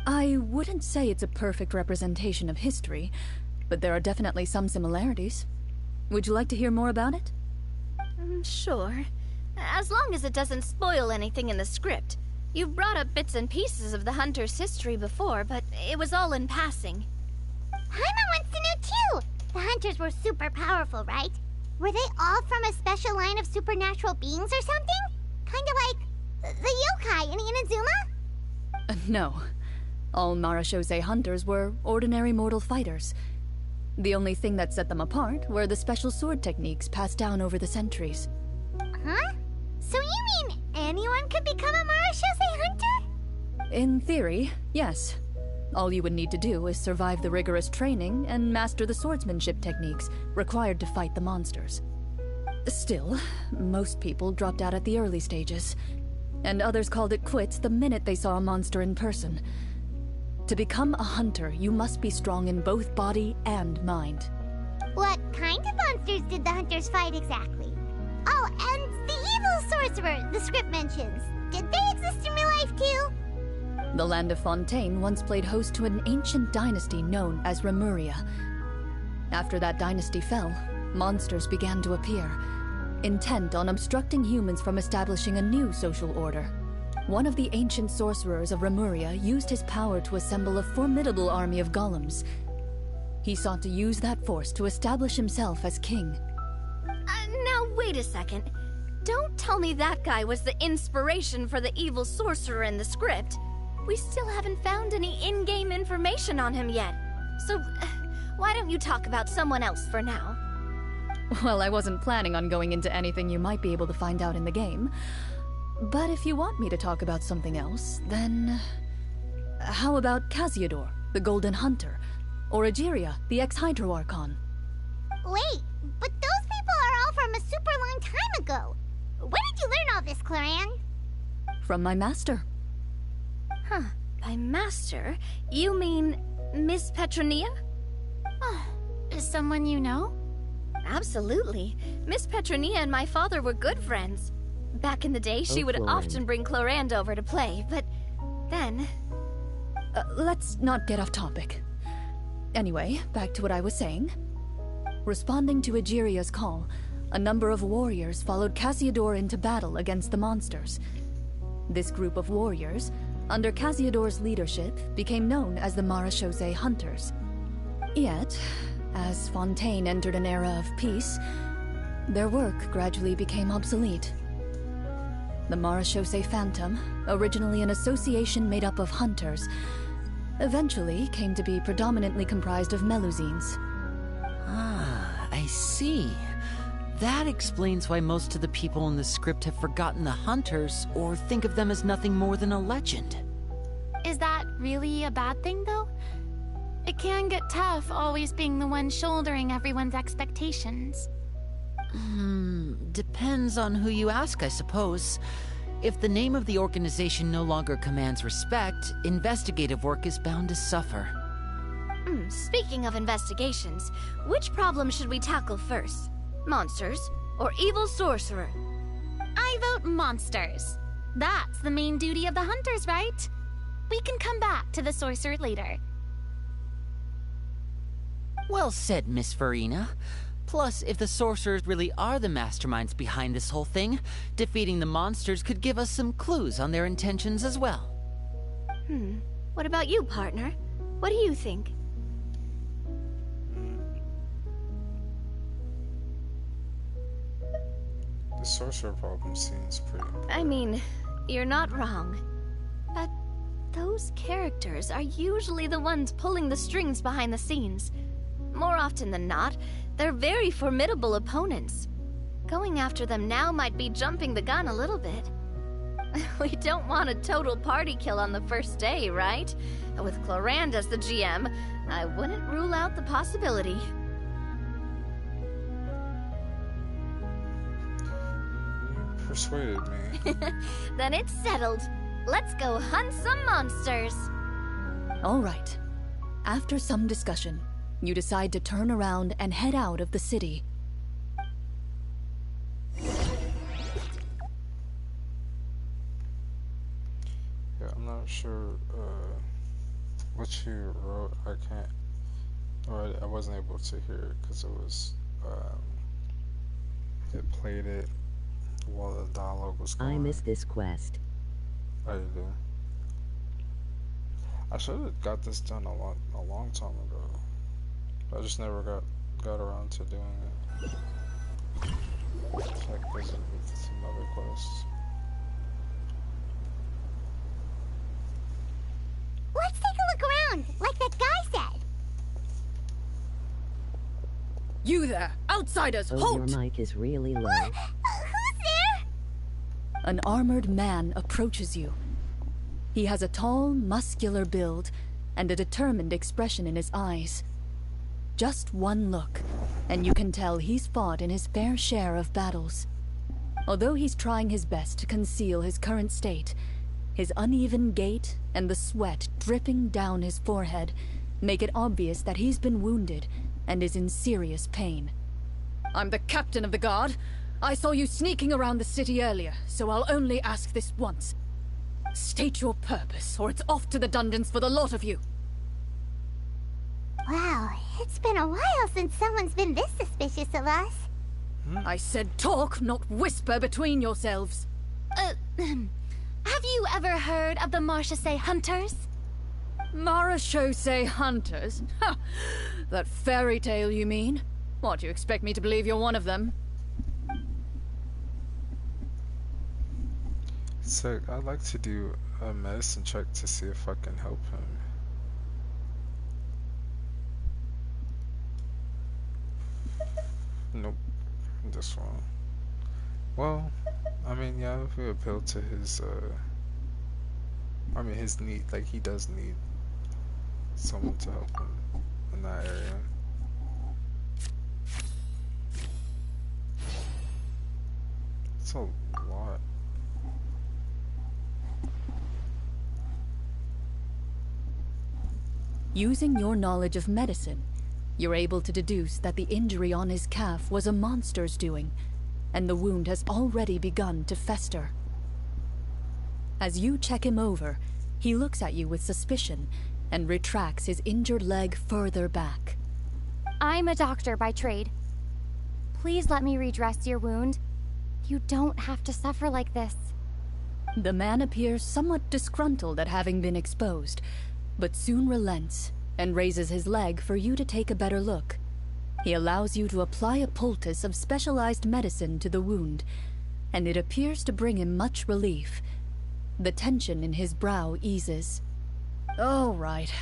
I wouldn't say it's a perfect representation of history, but there are definitely some similarities. Would you like to hear more about it? Sure. As long as it doesn't spoil anything in the script. You've brought up bits and pieces of the hunter's history before, but it was all in passing. Paimon wants to know too! The hunters were super powerful, right? Were they all from a special line of supernatural beings or something? Kinda like the yokai in Inazuma? No. All Marachose hunters were ordinary mortal fighters. The only thing that set them apart were the special sword techniques passed down over the centuries. Huh? So you mean anyone could become a Marachose hunter? In theory, yes. All you would need to do is survive the rigorous training and master the swordsmanship techniques required to fight the monsters. Still, most people dropped out at the early stages, and others called it quits the minute they saw a monster in person. To become a hunter, you must be strong in both body and mind. What kind of monsters did the hunters fight exactly? Oh, and the evil sorcerer the script mentions. Did they exist in real life too? The land of Fontaine once played host to an ancient dynasty known as Rapperia. After that dynasty fell, monsters began to appear, intent on obstructing humans from establishing a new social order. One of the ancient sorcerers of Rapperia used his power to assemble a formidable army of golems. He sought to use that force to establish himself as king. Now wait a second. Don't tell me that guy was the inspiration for the evil sorcerer in the script. We still haven't found any in-game information on him yet. So, why don't you talk about someone else for now? Well, I wasn't planning on going into anything you might be able to find out in the game. But if you want me to talk about something else, then... How about Casiodor, the Golden Hunter? Or Egeria, the ex-Hydro Archon? Wait, but those people are all from a super long time ago. Where did you learn all this, Claran? From my master. Huh. By master, you mean Miss Petronia? Is someone you know? Absolutely. Miss Petronia and my father were good friends. Back in the day, she would often bring Clorand over to play, but then... Let's not get off topic. Anyway, back to what I was saying. Responding to Egeria's call, a number of warriors followed Casiodor into battle against the monsters. This group of warriors, under Casiodor's leadership, became known as the Marachose Hunters. Yet, as Fontaine entered an era of peace, their work gradually became obsolete. The Marachose Phantom, originally an association made up of hunters, eventually came to be predominantly comprised of Melusines. Ah, I see. That explains why most of the people in the script have forgotten the hunters or think of them as nothing more than a legend. Is that really a bad thing, though? It can get tough always being the one shouldering everyone's expectations. Depends on who you ask, I suppose. If the name of the organization no longer commands respect, investigative work is bound to suffer. Speaking of investigations, which problem should we tackle first? Monsters or evil sorcerer? I vote monsters. That's the main duty of the hunters, right? We can come back to the sorcerer later. Well said, Miss Farina. Plus, if the sorcerers really are the masterminds behind this whole thing, defeating the monsters could give us some clues on their intentions as well. What about you, partner? What do you think? The sorcerer problem seems pretty important. I mean, you're not wrong. But those characters are usually the ones pulling the strings behind the scenes. More often than not, they're very formidable opponents. Going after them now might be jumping the gun a little bit. We don't want a total party kill on the first day, right? With Clorand as the GM, I wouldn't rule out the possibility. You persuaded me. Then it's settled. Let's go hunt some monsters. All right. After some discussion, you decide to turn around and head out of the city. Yeah, I'm not sure what you wrote. I can't, or I wasn't able to hear it because it was, it played it while the dialogue was going. I missed this quest. Oh, you do? I should have got this done a long time ago. I just never got around to doing it. It's like there's some other quests. Let's take a look around, like that guy said. You there, outsiders, Oh, halt! your mic is really low. Who's there? An armored man approaches you. He has a tall, muscular build and a determined expression in his eyes. Just one look, and you can tell he's fought in his fair share of battles. Although he's trying his best to conceal his current state, his uneven gait and the sweat dripping down his forehead make it obvious that he's been wounded and is in serious pain. I'm the captain of the guard. I saw you sneaking around the city earlier, so I'll only ask this once. State your purpose, or it's off to the dungeons for the lot of you. Wow, it's been a while since someone's been this suspicious of us. I said talk, not whisper between yourselves. Have you ever heard of the Marchese Hunters? Marachose hunters? Ha! That fairy tale, you mean? What, you expect me to believe you're one of them? So I'd like to do a medicine check to see if I can help him. Nope. This one. Well, I mean, yeah, if we appeal to his, I mean, his need, like, he does need someone to help him in that area. It's a lot. Using your knowledge of medicine, you're able to deduce that the injury on his calf was a monster's doing, and the wound has already begun to fester. As you check him over, he looks at you with suspicion and retracts his injured leg further back. I'm a doctor by trade. Please let me redress your wound. You don't have to suffer like this. The man appears somewhat disgruntled at having been exposed, but soon relents and raises his leg for you to take a better look. He allows you to apply a poultice of specialized medicine to the wound, and it appears to bring him much relief. The tension in his brow eases. All right.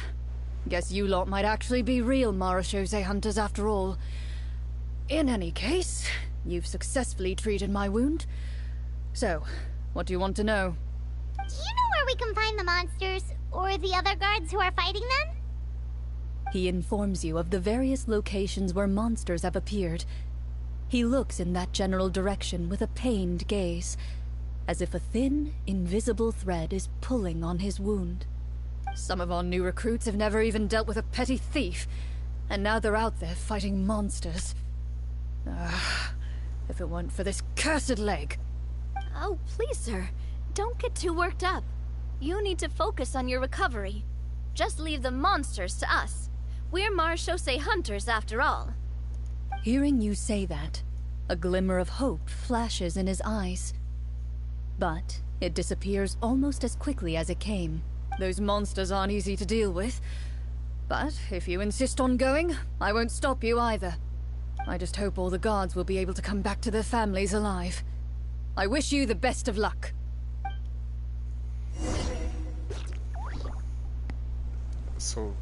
Guess you lot might actually be real Marachose hunters after all. In any case, you've successfully treated my wound. So, what do you want to know? Do you know where we can find the monsters, or the other guards who are fighting them? He informs you of the various locations where monsters have appeared. He looks in that general direction with a pained gaze, as if a thin, invisible thread is pulling on his wound. Some of our new recruits have never even dealt with a petty thief, and now they're out there fighting monsters. If it weren't for this cursed leg. Oh, please, sir. Don't get too worked up. You need to focus on your recovery. Just leave the monsters to us. We're Marechaussee hunters, after all. Hearing you say that, a glimmer of hope flashes in his eyes. But it disappears almost as quickly as it came. Those monsters aren't easy to deal with. But if you insist on going, I won't stop you either. I just hope all the guards will be able to come back to their families alive. I wish you the best of luck. So,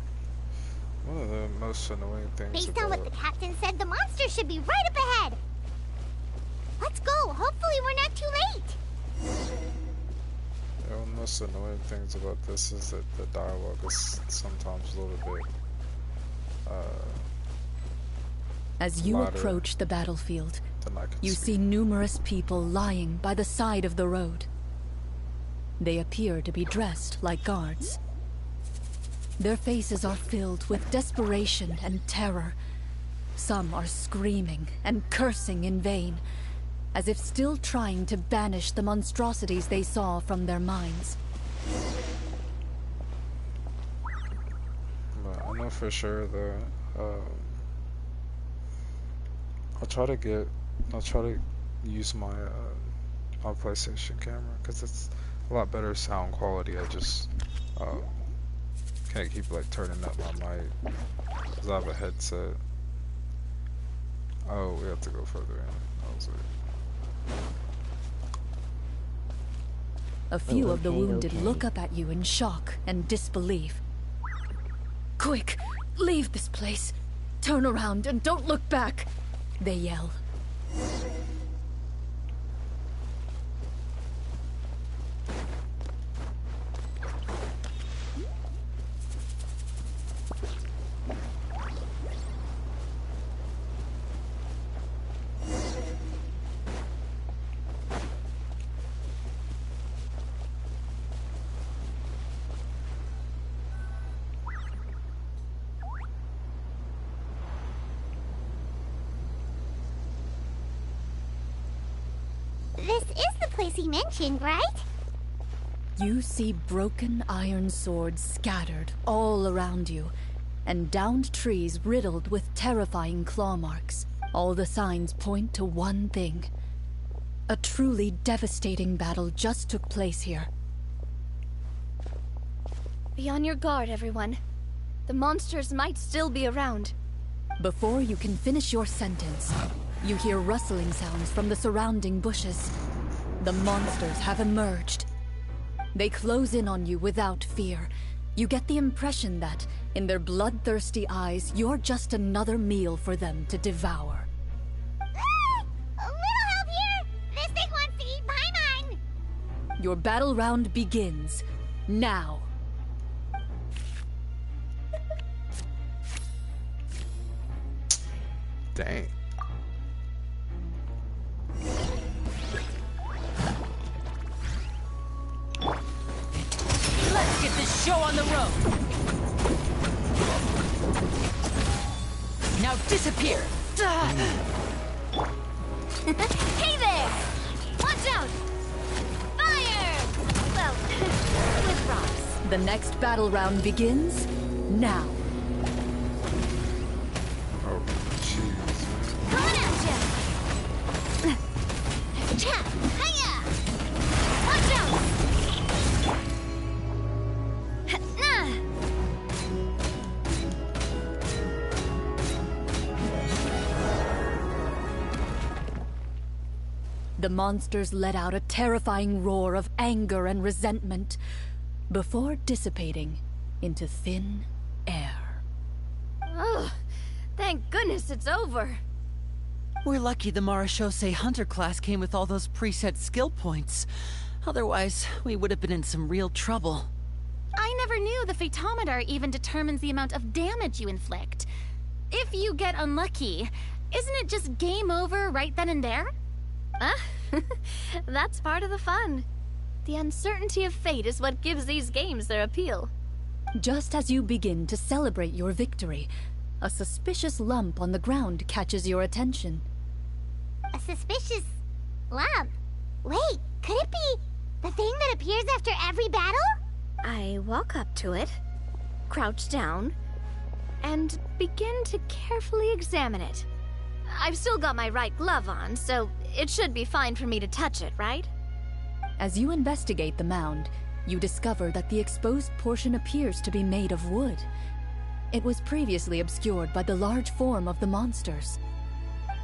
one of the most annoying things Based on what the captain said, the monster should be right up ahead. Let's go. Hopefully we're not too late. One of the most annoying things about this is that the dialogue is sometimes a little bit as you approach the battlefield, you see numerous people lying by the side of the road. They appear to be dressed like guards. Their faces are filled with desperation and terror. Some are screaming and cursing in vain, as if still trying to banish the monstrosities they saw from their minds. But I know for sure that I'll try to use my my PlayStation camera because it's a lot better sound quality. I just can't keep like turning up my mic because I have a headset. Oh, we have to go further in. That was it. A few of the wounded look up at you in shock and disbelief. Quick, leave this place. Turn around and don't look back, they yell. This is the place he mentioned, right? You see broken iron swords scattered all around you, and downed trees riddled with terrifying claw marks. All the signs point to one thing. A truly devastating battle just took place here. Be on your guard, everyone. The monsters might still be around. Before you can finish your sentence, you hear rustling sounds from the surrounding bushes. The monsters have emerged. They close in on you without fear. You get the impression that, in their bloodthirsty eyes, you're just another meal for them to devour. A little help here! This thing wants to eat my mine! Your battle round begins now. Dang. Let's get this show on the road. Now disappear. Hey there! Watch out! Fire! Well, with rocks. The next battle round begins now. Oh, jeez. Coming at ya! Cha! Hiya! Watch out! Nah! The monsters let out a terrifying roar of anger and resentment before dissipating into thin air. Ugh! Thank goodness it's over. We're lucky the Marechaussee Hunter class came with all those preset skill points. Otherwise, we would have been in some real trouble. I never knew the Fatometer even determines the amount of damage you inflict. If you get unlucky, Isn't it just game over right then and there? That's part of the fun. The uncertainty of fate is what gives these games their appeal. Just as you begin to celebrate your victory, a suspicious lump on the ground catches your attention. A suspicious lump? Wait, could it be the thing that appears after every battle? I walk up to it, crouch down, and begin to carefully examine it. I've still got my right glove on, so it should be fine for me to touch it, right? As you investigate the mound, you discover that the exposed portion appears to be made of wood. It was previously obscured by the large form of the monsters.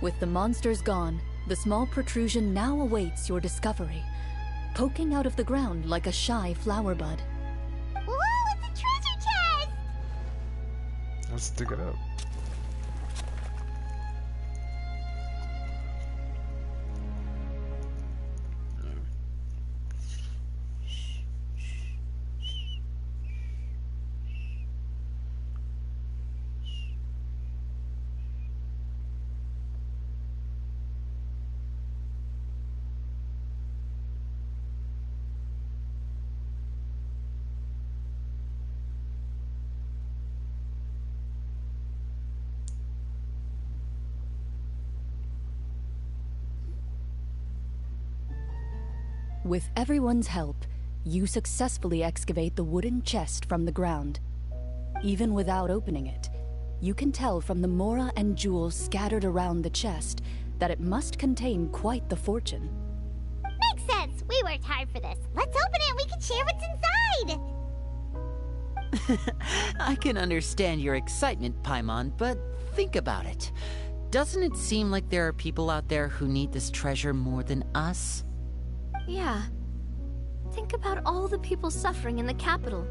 With the monsters gone, the small protrusion now awaits your discovery, poking out of the ground like a shy flower bud. Whoa, it's a treasure chest! Let's dig it up. With everyone's help, you successfully excavate the wooden chest from the ground. Even without opening it, you can tell from the mora and jewels scattered around the chest that it must contain quite the fortune. Makes sense. We worked hard for this. Let's open it and we can share what's inside! I can understand your excitement, Paimon, but think about it. Doesn't it seem like there are people out there who need this treasure more than us? Yeah. Think about all the people suffering in the capital.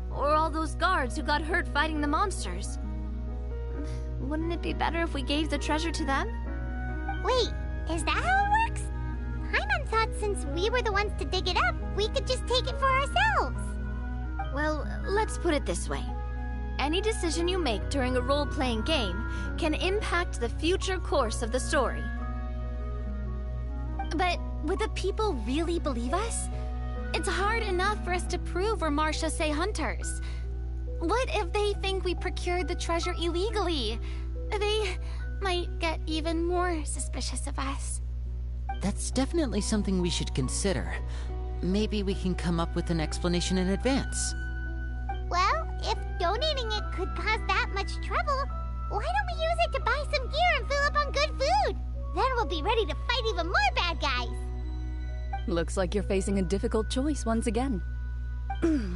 Or all those guards who got hurt fighting the monsters. Wouldn't it be better if we gave the treasure to them? Wait, is that how it works? Paimon thought since we were the ones to dig it up, we could just take it for ourselves. Well, let's put it this way. Any decision you make during a role-playing game can impact the future course of the story. But would the people really believe us? It's hard enough for us to prove we're Marchese hunters. What if they think we procured the treasure illegally? They might get even more suspicious of us. That's definitely something we should consider. Maybe we can come up with an explanation in advance. Well, if donating it could cause that much trouble, why don't we use it to buy some gear and fill up on good food? Then we'll be ready to fight even more bad guys. Looks like you're facing a difficult choice once again.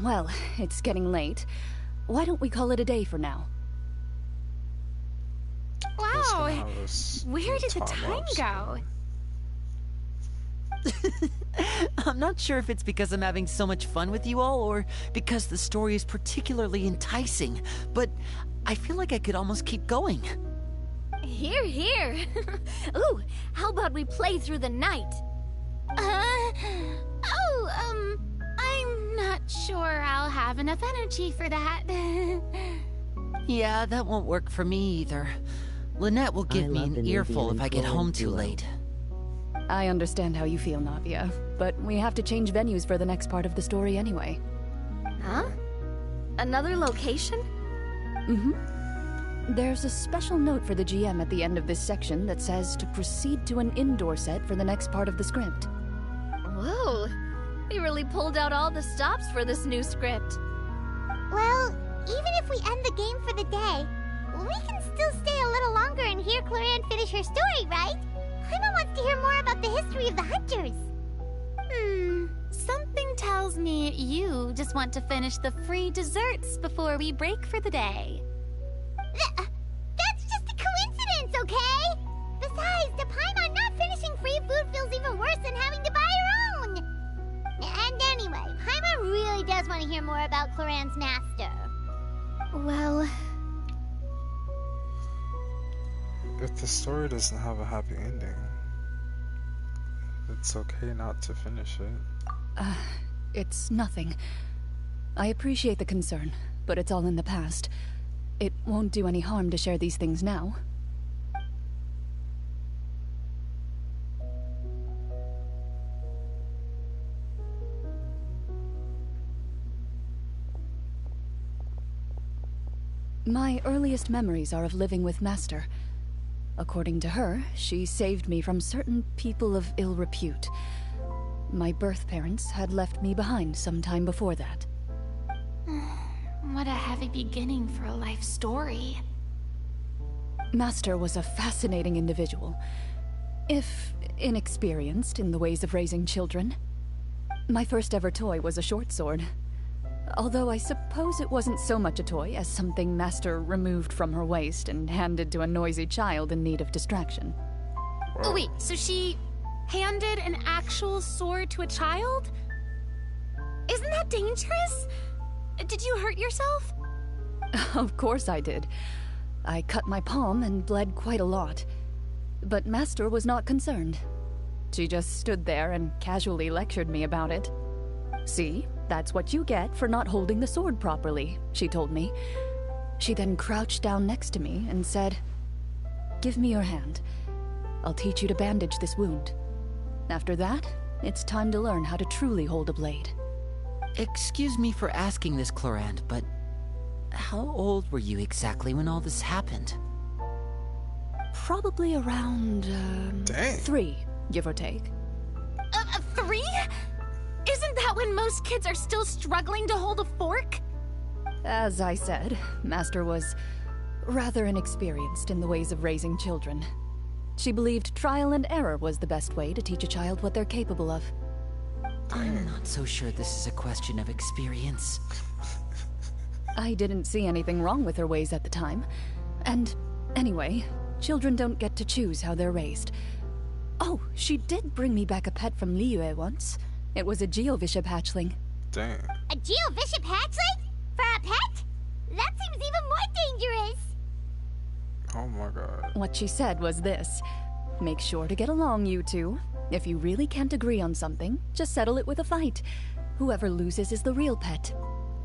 Well, it's getting late. Why don't we call it a day for now? Wow, where did the time go? I'm not sure if it's because I'm having so much fun with you all, or because the story is particularly enticing, but I feel like I could almost keep going. Here, here. Ooh, how about we play through the night? I'm not sure I'll have enough energy for that. Yeah, that won't work for me either. Lynette will give me an earful if I get home too late. I understand how you feel, Navia, but we have to change venues for the next part of the story anyway. Huh? Another location? Mm-hmm. There's a special note for the GM at the end of this section that says to proceed to an indoor set for the next part of the script. Whoa! They really pulled out all the stops for this new script. Well, even if we end the game for the day, we can still stay a little longer and hear Cloran finish her story, right? Paimon wants to hear more about the history of the hunters. Something tells me you just want to finish the free desserts before we break for the day. That's just a coincidence, okay? Besides, to Paimon, not finishing free food feels even worse than having to buy her own. And anyway, Paimon really does want to hear more about Cloran's master. Well... If the story doesn't have a happy ending, it's okay not to finish it. It's nothing. I appreciate the concern, but it's all in the past. It won't do any harm to share these things now. My earliest memories are of living with Master. According to her, she saved me from certain people of ill repute. My birth parents had left me behind some time before that. What a heavy beginning for a life story. Master was a fascinating individual, if inexperienced in the ways of raising children. My first ever toy was a short sword. Although I suppose it wasn't so much a toy as something Master removed from her waist and handed to a noisy child in need of distraction. Oh, wait, so she handed an actual sword to a child? Isn't that dangerous? Did you hurt yourself? Of course I did. I cut my palm and bled quite a lot. But Master was not concerned. She just stood there and casually lectured me about it. See, that's what you get for not holding the sword properly, she told me. She then crouched down next to me and said, "Give me your hand. I'll teach you to bandage this wound. After that, it's time to learn how to truly hold a blade." Excuse me for asking this, Clorand, but how old were you exactly when all this happened? Probably around, 3, give or take. 3? Isn't that when most kids are still struggling to hold a fork? As I said, Master was rather inexperienced in the ways of raising children. She believed trial and error was the best way to teach a child what they're capable of. I'm not so sure this is a question of experience. I didn't see anything wrong with her ways at the time. And anyway, children don't get to choose how they're raised. Oh, she did bring me back a pet from Liyue once. It was a Geovishap hatchling. Dang. A Geovishap hatchling? For a pet? That seems even more dangerous. Oh my god. What she said was this: make sure to get along, you two. If you really can't agree on something, just settle it with a fight. Whoever loses is the real pet.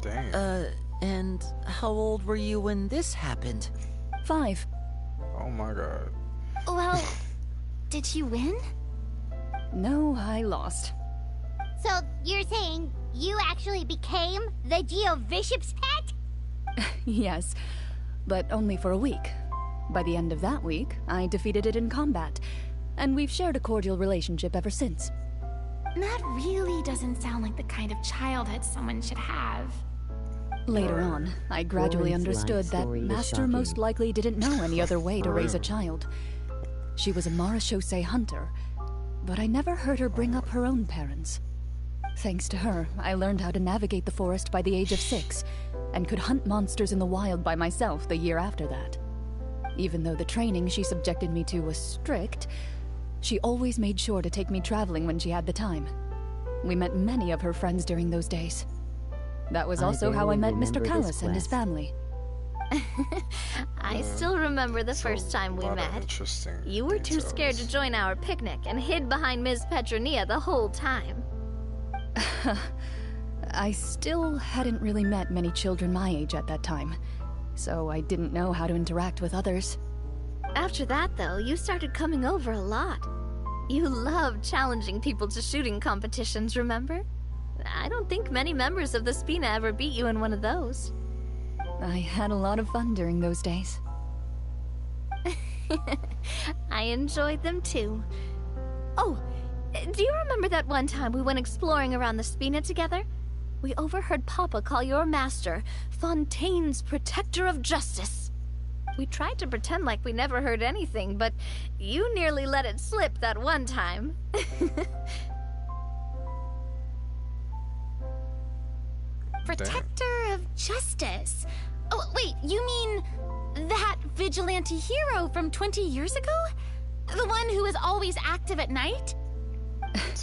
Dang. And how old were you when this happened? 5. Oh my god. Well, did you win? No, I lost. So you're saying you actually became the Geovishap's pet? Yes, but only for a week. By the end of that week, I defeated it in combat, and we've shared a cordial relationship ever since. That really doesn't sound like the kind of childhood someone should have. Later on, I gradually understood that Master most likely didn't know any other way to raise a child. She was a Marashosei hunter, but I never heard her bring up her own parents. Thanks to her, I learned how to navigate the forest by the age of 6, and could hunt monsters in the wild by myself the year after that. Even though the training she subjected me to was strict, she always made sure to take me traveling when she had the time. We met many of her friends during those days. That was also how I met Mr. Callis and his family. I still remember the first time we met. You were too scared to join our picnic and hid behind Ms. Petronia the whole time. I still hadn't really met many children my age at that time, so I didn't know how to interact with others. After that, though, you started coming over a lot. You loved challenging people to shooting competitions, remember? I don't think many members of the Spina ever beat you in one of those. I had a lot of fun during those days. I enjoyed them too. Oh, do you remember that one time we went exploring around the Spina together? We overheard Papa call your master Fontaine's Protector of Justice. We tried to pretend like we never heard anything, but you nearly let it slip that one time. Protector of Justice? Oh, wait, you mean that vigilante hero from 20 years ago? The one who is always active at night?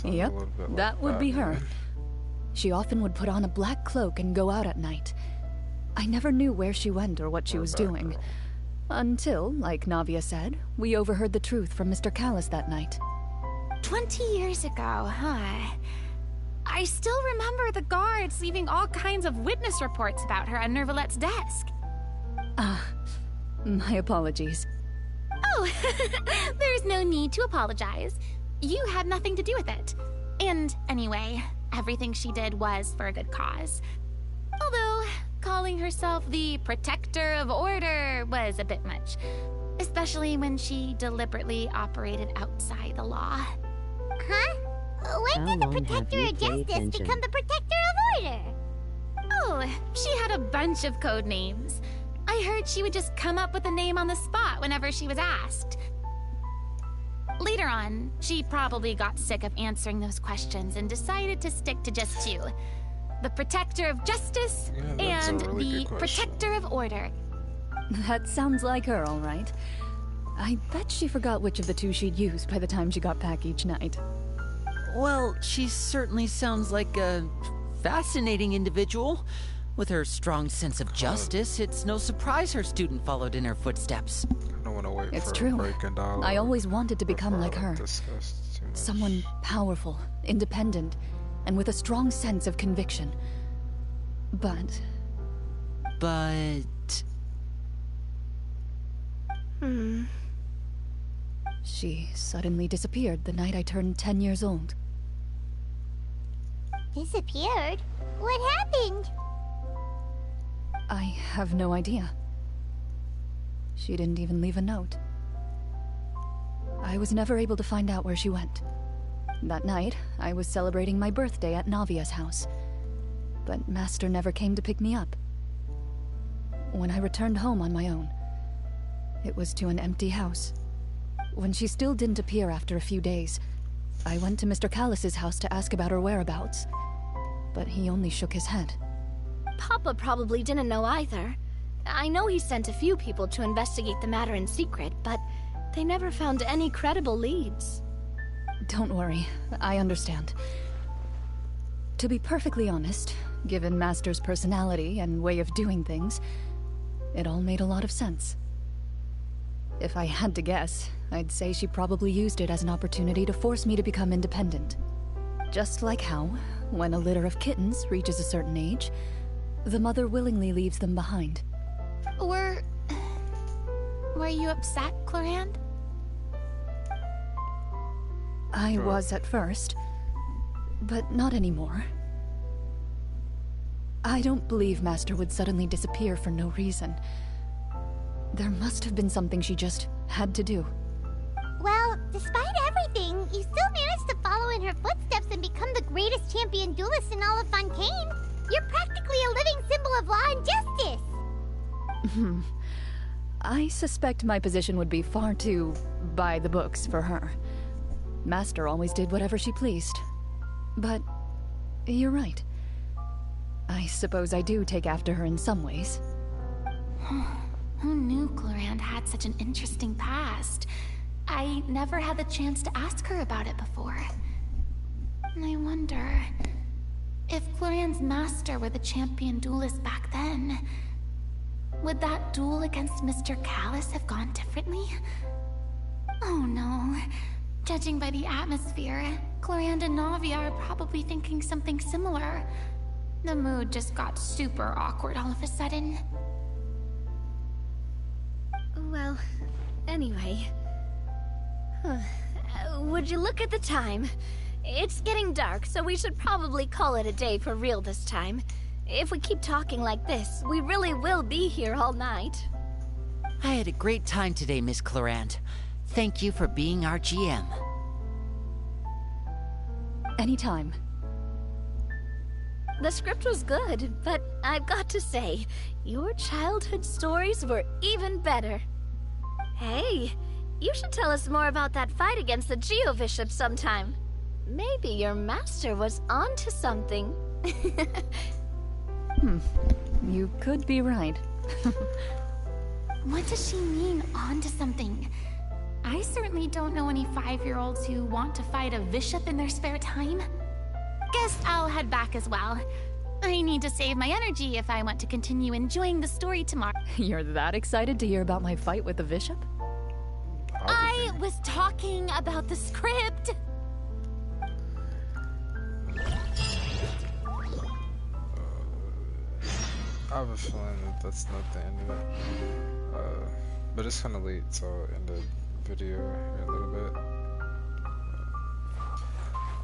Yep, that would be her. She often would put on a black cloak and go out at night. I never knew where she went or what she was doing. Until, like Navia said, we overheard the truth from Mr. Callis that night. 20 years ago, huh? I still remember the guards leaving all kinds of witness reports about her on Nervalette's desk. My apologies. Oh, there's no need to apologize. You had nothing to do with it. And anyway, everything she did was for a good cause. Although, calling herself the protector of order was a bit much. Especially when she deliberately operated outside the law. Huh? When did the protector of justice become the protector of order? Oh, she had a bunch of code names. I heard she would just come up with a name on the spot whenever she was asked. Later on, she probably got sick of answering those questions and decided to stick to just two. The protector of justice and the protector of order. That sounds like her, all right. I bet she forgot which of the two she'd use by the time she got back each night. Well, she certainly sounds like a fascinating individual. With her strong sense of justice, it's no surprise her student followed in her footsteps. I don't want to wait It's for true. a break in dialogue. I always wanted to become like her. Someone powerful, independent, and with a strong sense of conviction. But... She suddenly disappeared the night I turned 10 years old. Disappeared? What happened? I have no idea. She didn't even leave a note. I was never able to find out where she went. That night, I was celebrating my birthday at Navia's house. But Master never came to pick me up. When I returned home on my own, it was to an empty house. When she still didn't appear after a few days, I went to Mr. Callus's house to ask about her whereabouts. But he only shook his head. Papa probably didn't know either. I know he sent a few people to investigate the matter in secret, but they never found any credible leads. Don't worry, I understand. To be perfectly honest, given Master's personality and way of doing things, it all made a lot of sense. If I had to guess, I'd say she probably used it as an opportunity to force me to become independent. Just like how, when a litter of kittens reaches a certain age, the mother willingly leaves them behind. Were you upset, Clorinde? I was at first, but not anymore. I don't believe Master would suddenly disappear for no reason. There must have been something she just had to do. Well, despite everything, you still managed to follow in her footsteps and become the greatest champion duelist in all of Fontaine. You're practically a living symbol of law and justice. I suspect my position would be far too by the books for her. Master always did whatever she pleased. But you're right. I suppose I do take after her in some ways. Who knew Clorinde had such an interesting past? I never had the chance to ask her about it before. I wonder... if Clorinde's master were the champion duelist back then, would that duel against Mr. Callus have gone differently? Oh no. Judging by the atmosphere, Clorinde and Navia are probably thinking something similar. The mood just got super awkward all of a sudden. Well, anyway... would you look at the time? It's getting dark, so we should probably call it a day for real this time. If we keep talking like this, we really will be here all night. I had a great time today, Miss Clorinde. Thank you for being our GM. Anytime. The script was good, but I've got to say, your childhood stories were even better. Hey, you should tell us more about that fight against the Geo-Bishop sometime. Maybe your master was onto something. You could be right. What does she mean, onto something? I certainly don't know any 5-year-olds who want to fight a bishop in their spare time. Guess I'll head back as well. I need to save my energy if I want to continue enjoying the story tomorrow. You're that excited to hear about my fight with the bishop? I was talking about the script. I have a feeling that that's not the end of it. But it's kind of late, so I'll end the video here a little bit.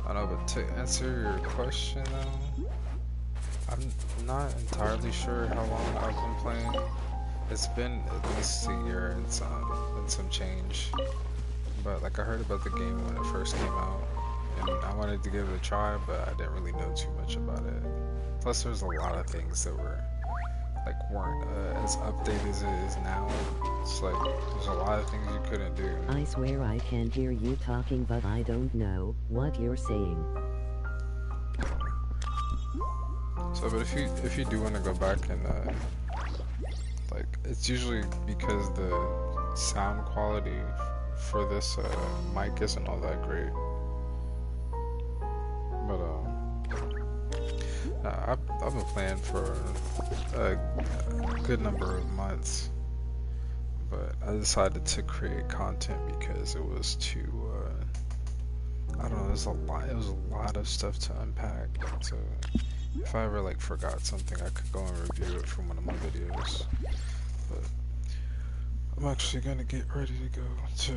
I don't know, but to answer your question though, I'm not entirely sure how long I've been playing. It's been at least a year and some change. But like I heard about the game when it first came out, and I wanted to give it a try, but I didn't really know too much about it. Plus, there's a lot of things that weren't as updated as it is now. It's like there's a lot of things you couldn't do. I swear I can hear you talking, but I don't know what you're saying. So, but if you do want to go back and like, it's usually because the sound quality for this mic isn't all that great. But I've been playing for a good number of months, but I decided to create content because it was too I don't know, it was a lot of stuff to unpack. So if I ever like forgot something, I could go and review it from one of my videos. But I'm actually gonna get ready to go to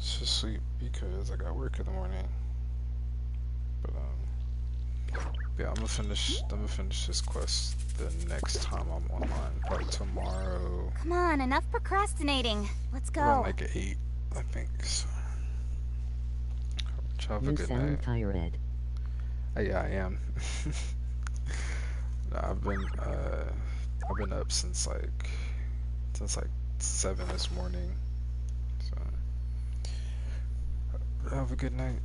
sleep because I got work in the morning. But yeah, I'm gonna finish this quest the next time I'm online, probably tomorrow. Come on, enough procrastinating. Let's go. Around like 8, I think. So, have a good night. You sound tired. Yeah, I am. I've been up since like 7 this morning. So have a good night.